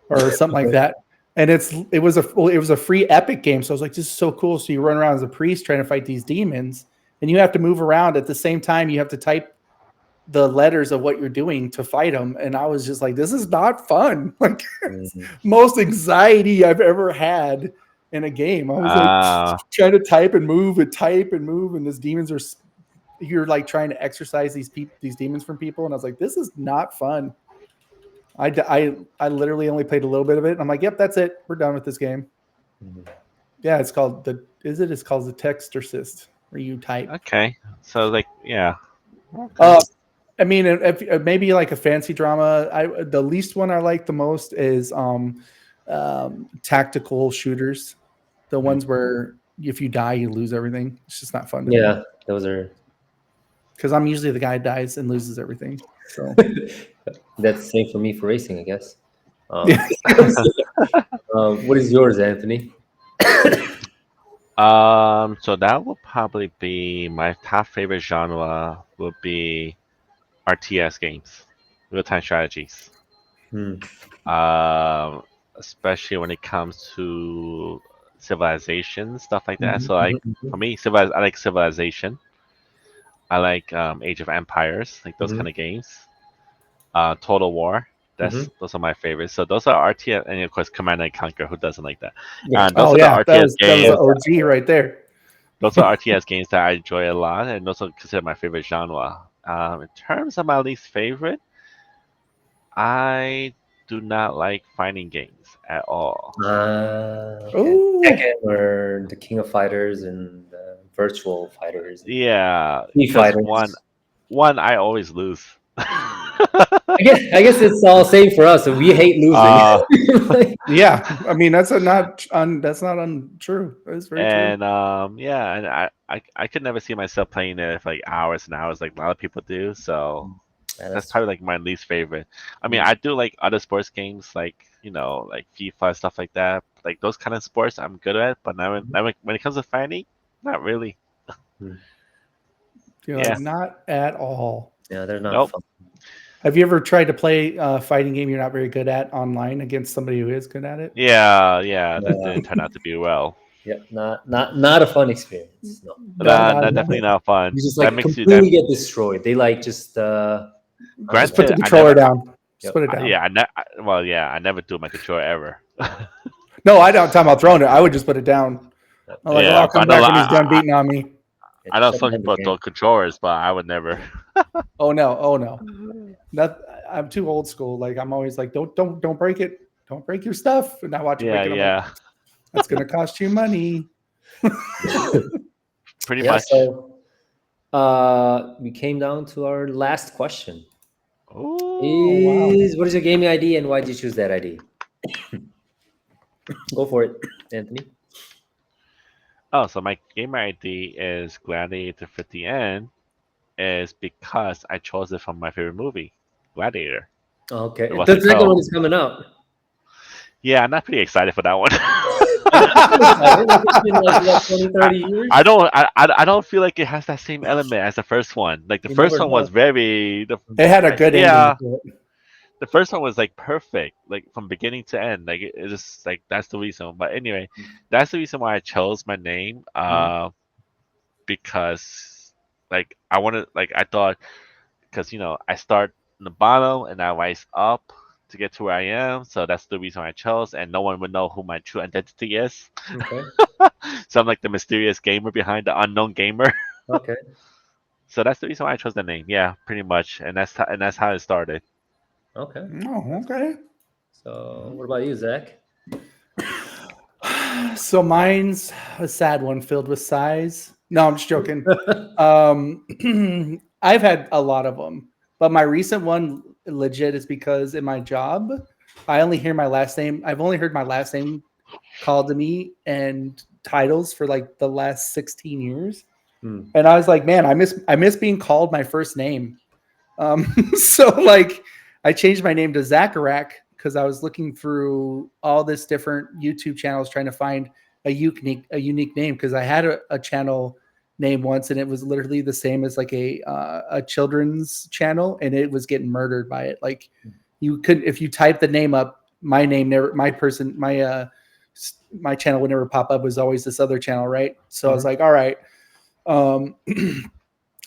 B: or something like that. And it was a free Epic game. So I was like, this is so cool. So you run around as a priest trying to fight these demons, and you have to move around at the same time. You have to type the letters of what you're doing to fight them. And I was just like, this is not fun. Like most anxiety I've ever had in a game. I was like trying to type and move and type and move, and these demons are you're like trying to exercise these demons from people, and I was like, this is not fun. I literally only played a little bit of it. And I'm like, yep, that's it. We're done with this game. Yeah, it's called it's called the Textercist, where you type.
C: Okay. So like, yeah. Okay.
B: I mean, if maybe like a fancy drama. The least one I like the most is tactical shooters, the ones where if you die, you lose everything. It's just not fun to me.
A: Yeah, those are.
B: Because I'm usually the guy who dies and loses everything. So
A: That's the same for me for racing, I guess.
B: yeah.
A: What is yours, Anthony?
C: So that will probably be my top favorite genre. Would be RTS games, real time strategies.
A: Hmm.
C: Especially when it comes to civilization stuff like that. So like
A: Mhm.
C: for me, I like Civilization. I like Age of Empires, like those
A: Mhm.
C: kind of games. Total War.
A: Mhm.
C: Those are my favorites. So those are RTS, and of course Command and Conquer. Who doesn't like that?
A: Yeah.
C: Those
B: Oh
C: are the
B: yeah,
C: RTS
B: that was
C: games.
B: an OG right there.
C: Those are RTS games that I enjoy a lot, and those are considered my favorite genre. In terms of my least favorite, I do not like fighting games at all.
A: Okay.
B: Oh,
A: Tekken or the King of Fighters and virtual fighters and
C: Yeah,
A: Street
C: because
A: Fighters.
C: one I always lose.
A: I guess it's all same for us. So we hate losing.
C: uh,
A: Like,
B: yeah. I mean, that's not untrue. That's very true.
C: and yeah, and I could never see myself playing it for like hours and hours like a lot of people do. So
A: yeah,
C: that's
A: that's
C: probably like my least favorite. I mean,
A: mm,
C: I do like other sports games like like FIFA stuff like that. Like those kind of sports, I'm good at. But now when it comes to fighting, not really.
A: mm.
B: You're
C: Yeah,
B: like, not at all.
A: Yeah, they're not
C: nope.
A: fun.
B: Have you ever tried to play a fighting game you're not very good at online against somebody who is good at it?
C: Yeah, that
A: Yeah,
C: didn't turn out to be well.
A: yeah, not a fun experience. No,
B: No, not
C: Not
B: at
C: definitely
B: all.
C: not fun.
A: you just
C: That
A: like
C: makes you that.
A: completely get destroyed. They like just I don't
B: Just put
A: know.
B: the
C: Granted,
B: controller down. Just
A: Yep.
B: put it down.
C: Yeah, well, yeah, I never do my controller ever.
B: No, I don't. Talking about throwing it, I would just put it down. I'm like, oh,
C: Yeah,
B: I'll
C: but
B: come back when he's done beating on me.
A: Yeah,
C: I
A: just
C: know
A: shut
C: some
A: down the
C: people
A: game.
C: throw controllers, but I would never.
B: Oh no, oh no. That I'm too old school. Like I'm always like, don't break it. Don't break your stuff. And I watch it break it. I'm like,
C: Yeah,
B: that's gonna cost you money.
C: pretty
A: Yeah,
C: much.
A: so we came down to our last question.
C: Ooh.
B: wow.
A: Is what is your gaming ID and why did you choose that ID? Go for it, Anthony.
C: Oh, so my gamer ID is Gladiator 50N is because I chose it from my favorite movie, Gladiator. It
A: Okay, the
C: wasn't
A: second one
C: Crow.
A: is coming out.
C: Yeah, I'm not pretty excited for that one.
A: I'm excited. Like it's been like what 20,
C: I,
A: 30
C: I
A: years.
C: don't I don't feel like it has that same element as the first one. Like the
A: You
C: first
A: never
C: one was
A: know.
C: very
B: It had a good ending
C: yeah,
B: to it.
C: the first one was like perfect, like from beginning to end. Like it just like that's the reason. But anyway, that's the reason why I chose my name.
A: Mhm.
C: Because like I wanted like I thought because I start in the bottom and I rise up to get to where I am. So that's the reason I chose, and no one would know who my true identity is.
A: Okay.
C: So I'm like the mysterious gamer behind the unknown gamer.
A: Okay.
C: So that's the reason why I chose the name. Yeah, pretty much, and that's how it started.
A: Okay.
B: Oh, okay.
A: So, what about you, Zach?
B: So mine's a sad one filled with sighs. No, I'm just joking. Um, I've had a lot of them, but my recent one legit is because in my job, I only hear my last name. I've only heard my last name called to me and titles for like the last 16 years.
A: Hmm.
B: And I was like, man, I miss being called my first name. So like I changed my name to Zacharak because I was looking through all this different YouTube channels trying to find a unique name because I had a channel name once and it was literally the same as like a children's channel and it was getting murdered by it. Like you couldn't if you type the name up, my name never my channel would never pop up. It was always this other channel, right? So I was
A: Mhm.
B: like, all right. Um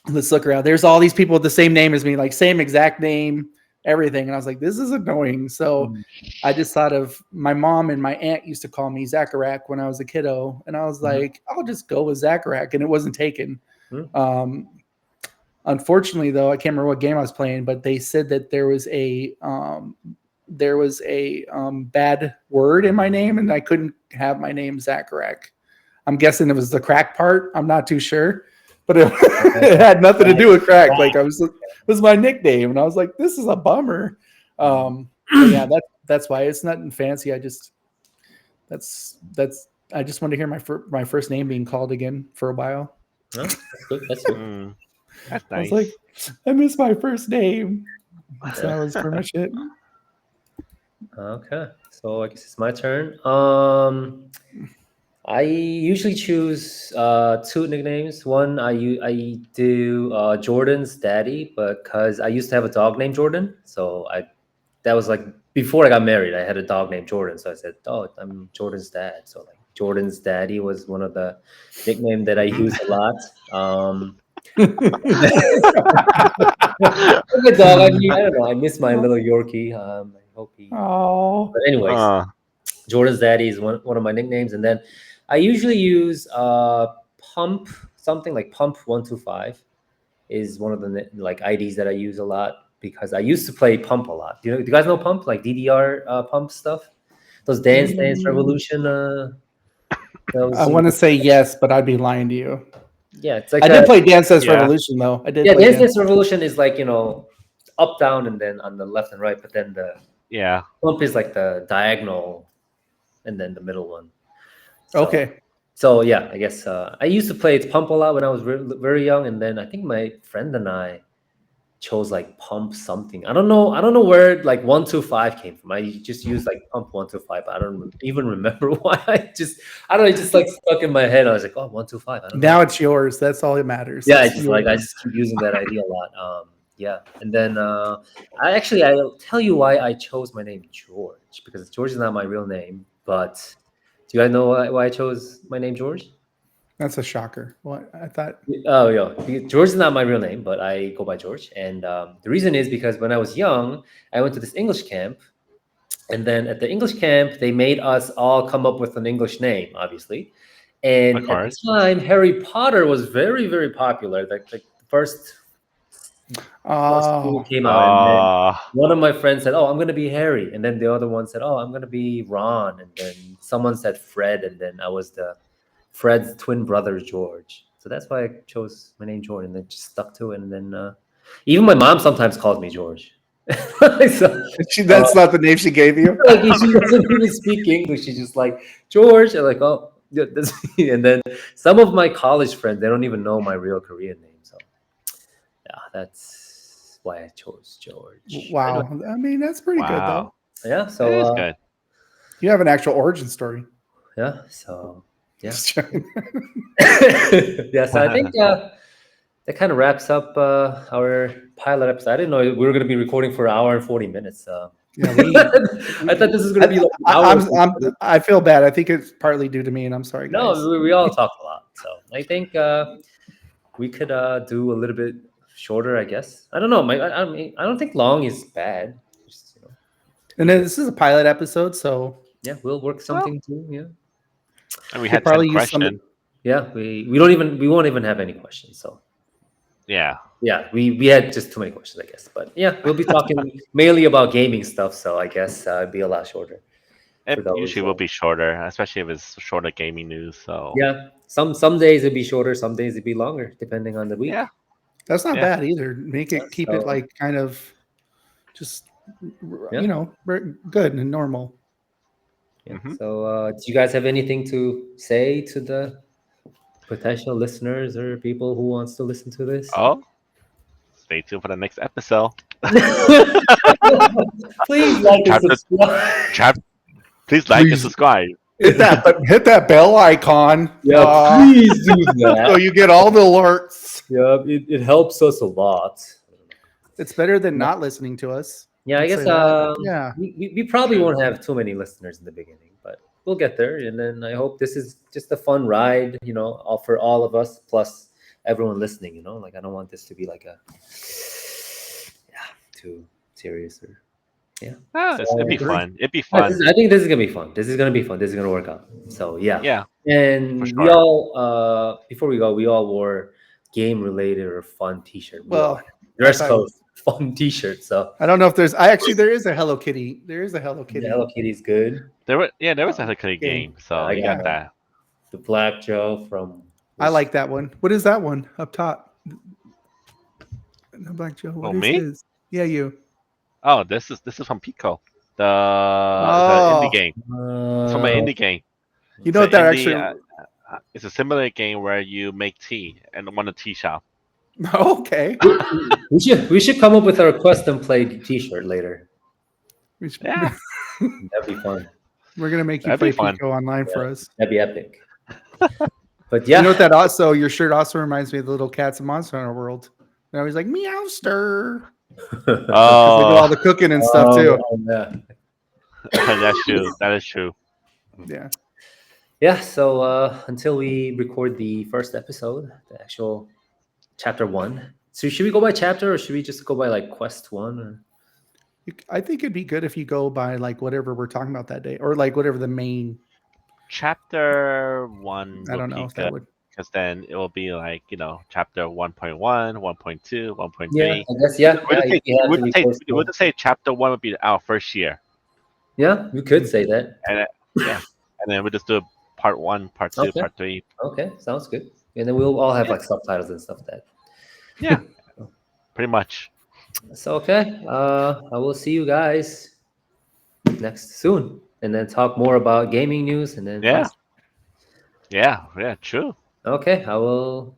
B: let's look around. There's all these people with the same name as me, like same exact name, everything. And I was like, this is annoying. So
A: Mhm.
B: I just thought of my mom and my aunt used to call me Zacharak when I was a kiddo. And I was
A: Mhm.
B: like, I'll just go with Zacharak. And it wasn't taken.
A: Mhm.
B: Um, unfortunately, though, I can't remember what game I was playing, but they said that there was a bad word in my name and I couldn't have my name Zacharak. I'm guessing it was the crack part. I'm not too sure, but it, it had nothing to
A: Right.
B: do with crack.
A: Right.
B: Like it was my nickname, and I was like, this is a bummer.
A: Mhm.
B: But yeah, that's why it's nothing fancy. That's I just wanted to hear my first name being called again for a while.
A: No, that's good. That's good.
C: Mm, that's
B: I was like,
C: nice.
B: I miss my first name. So that was pretty much it.
A: Okay. So I guess it's my turn. I usually choose two nicknames. One I do Jordan's daddy, because I used to have a dog named Jordan. So I that was like before I got married. I had a dog named Jordan, so I said, "Oh, I'm Jordan's dad." So like Jordan's daddy was one of the nickname that I used a lot. The dog, I don't know. I miss my little Yorkie. I hope he.
B: Oh,
A: But anyways,
C: uh,
A: Jordan's daddy is one of my nicknames, and then I usually use Pump something like Pump 125 is one of the like IDs that I use a lot because I used to play Pump a lot. Do you guys know Pump like DDR Pump stuff? Those Dance
B: mm,
A: Revolution.
B: I
A: Those
B: want to say yes, but I'd be lying to you.
A: yeah, it's like
B: I did
A: the
B: play Dance Dance
C: yeah,
B: Revolution though. I did
A: yeah
B: play
A: Dance
B: Dance.
A: Revolution is like up down and then on the left and right, but then the
C: yeah.
A: Pump is like the diagonal and then the middle one. So
B: Okay.
A: So yeah, I guess I used to play Pump a lot when I was very young, and then I think my friend and I chose like Pump something. I don't know where like 125 came from. I just used like Pump 125. I don't even remember why. I don't know. It just like stuck in my head. I was like, oh, 125. I don't know.
B: Now it's yours. That's all that matters.
A: Yeah, I
B: It's
A: just
B: yours.
A: like I just keep using that idea a lot. Yeah, and then I'll tell you why I chose my name George because George is not my real name. But do you guys know why I chose my name George?
B: That's a shocker. What I thought.
A: Oh, yeah. George is not my real name, but I go by George. And the reason is because when I was young, I went to this English camp. And then at the English camp, they made us all come up with an English name, obviously.
C: Of
A: And at the
C: course.
A: time, Harry Potter was very, very popular. Like the first movie
B: Oh,
A: came out. And then
C: Uh,
A: one of my friends said, "Oh, I'm going to be Harry." And then the other one said, "Oh, I'm going to be Ron." And then someone said Fred. And then I was the Fred's twin brother George. So that's why I chose my name George, and then just stuck to it. And then even my mom sometimes calls me George. So,
B: That's not the name she gave you.
A: like she doesn't even speak English. She's just like George, and like, oh, yeah, that's me. And then some of my college friends, they don't even know my real Korean name. So yeah, that's why I chose George. Anyway,
B: Wow. I mean, that's pretty good though.
C: Wow.
A: yeah.
C: It is
A: So
C: good.
B: You have an actual origin story.
A: yeah. So yeah.
B: Just joking.
A: Yeah. So I think that kind of wraps up our pilot episode. I didn't know we were going to be recording for an hour and 40 minutes.
B: Yeah,
A: I thought this was going to be like an hour.
B: I feel bad. I think it's partly due to me, and I'm sorry, guys.
A: No, we all talk a lot. So I think we could do a little bit shorter, I guess. I don't know. I mean, I don't think long is bad. Just,
B: And then this is a pilot episode, so
A: yeah, we'll work something too. Yeah.
C: And we
B: Could
C: had
B: probably
C: 10
B: use some-
C: questions.
A: Yeah. We won't even have any questions. So
C: Yeah.
A: yeah, we had just too many questions, I guess. But yeah, we'll be talking mainly about gaming stuff. So I guess it'd be a lot shorter.
C: It
A: For those,
C: usually will be shorter, especially if it's shorter gaming news. So
A: Yeah. Some days it'd be shorter, some days it'd be longer, depending on the week.
C: yeah,
B: that's not
C: Yeah.
B: bad either. Keep it
A: So-
B: like kind of just
A: Yeah.
B: good and normal.
A: Yeah.
C: Mhm.
A: So, do you guys have anything to say to the potential listeners or people who wants to listen to this?
C: Oh, stay tuned for the next episode.
A: Please like and
C: Chapter-
A: subscribe.
C: Please like and
B: Please.
C: subscribe.
B: Hit that bell icon.
A: Yeah, please do
B: so
A: that.
B: you get all the alerts.
A: Yeah, it helps us a lot.
B: It's better than not listening to us.
A: Yeah, I
B: I'd
A: guess
B: say that. Yeah.
A: we probably won't have too many listeners in the beginning, but we'll get there. And then I hope this is just a fun ride, for all of us plus everyone listening. Like I don't want this to be like too serious or
C: It'd be fun. It'd be
A: Yeah,
C: fun.
A: I think this is gonna be fun. This is gonna be fun. This is gonna work out. So yeah.
C: Yeah.
A: And
C: For
A: we
C: sure.
A: all before we go, we all wore game related or fun T-shirt.
B: Well,
A: dress
B: I-
A: code fun T-shirt. So
B: I don't know if there is a Hello Kitty. There is a Hello Kitty.
A: the Hello Kitty's good.
C: There was a Hello Kitty game, so
A: I
C: you
A: got
C: got that.
A: The Black Joe from
B: I like that one. What is that one up top? No, Black Joe. What is
C: me?
B: his? Yeah, you.
C: Oh, this is from Pico, the
B: Oh.
C: indie game. It's from an indie game.
B: You know what
C: It's a
B: that
C: indie,
B: actually?
C: It's a similar game where you make tea and run a tea shop.
B: Okay.
A: we should come up with our Quest Unplayed T-shirt later.
B: We should-
C: Yeah.
A: That'd be fun.
B: We're gonna make you
C: That'd
B: play
C: be fun.
B: Pico online for us.
A: That'd be epic. But yeah,
B: You know what that also? Your shirt also reminds me of the little cats in Monster Hunter World. They're always like Meowster. They do all
C: Oh,
B: the cooking and stuff too.
A: Yeah.
C: that's true. That is true.
B: Yeah.
A: Yeah, so until we record the first episode, the actual chapter 1. So should we go by chapter or should we just go by like quest 1 or
B: I think it'd be good if you go by like whatever we're talking about that day, or like whatever the main.
C: Chapter 1
B: I don't know
C: be
B: if that
C: good,
B: would.
C: because then it will be like, chapter 1.1, 1.2, 1.3.
A: Yeah, I guess yeah.
C: We'll just say chapter 1 would be our first year.
A: Yeah, we could say that.
C: And then we'll just do part 1, part 2,
A: Okay.
C: part 3.
A: Okay, sounds good. And then we'll all have like subtitles and stuff that.
C: Yeah. Pretty much.
A: So okay, I will see you guys next soon, and then talk more about gaming news, and then
C: Yeah. Yeah, true.
A: Okay, I will.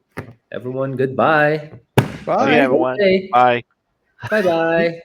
A: Everyone, goodbye.
B: Bye.
C: Okay, everyone.
A: Okay.
C: Bye.
A: Bye bye.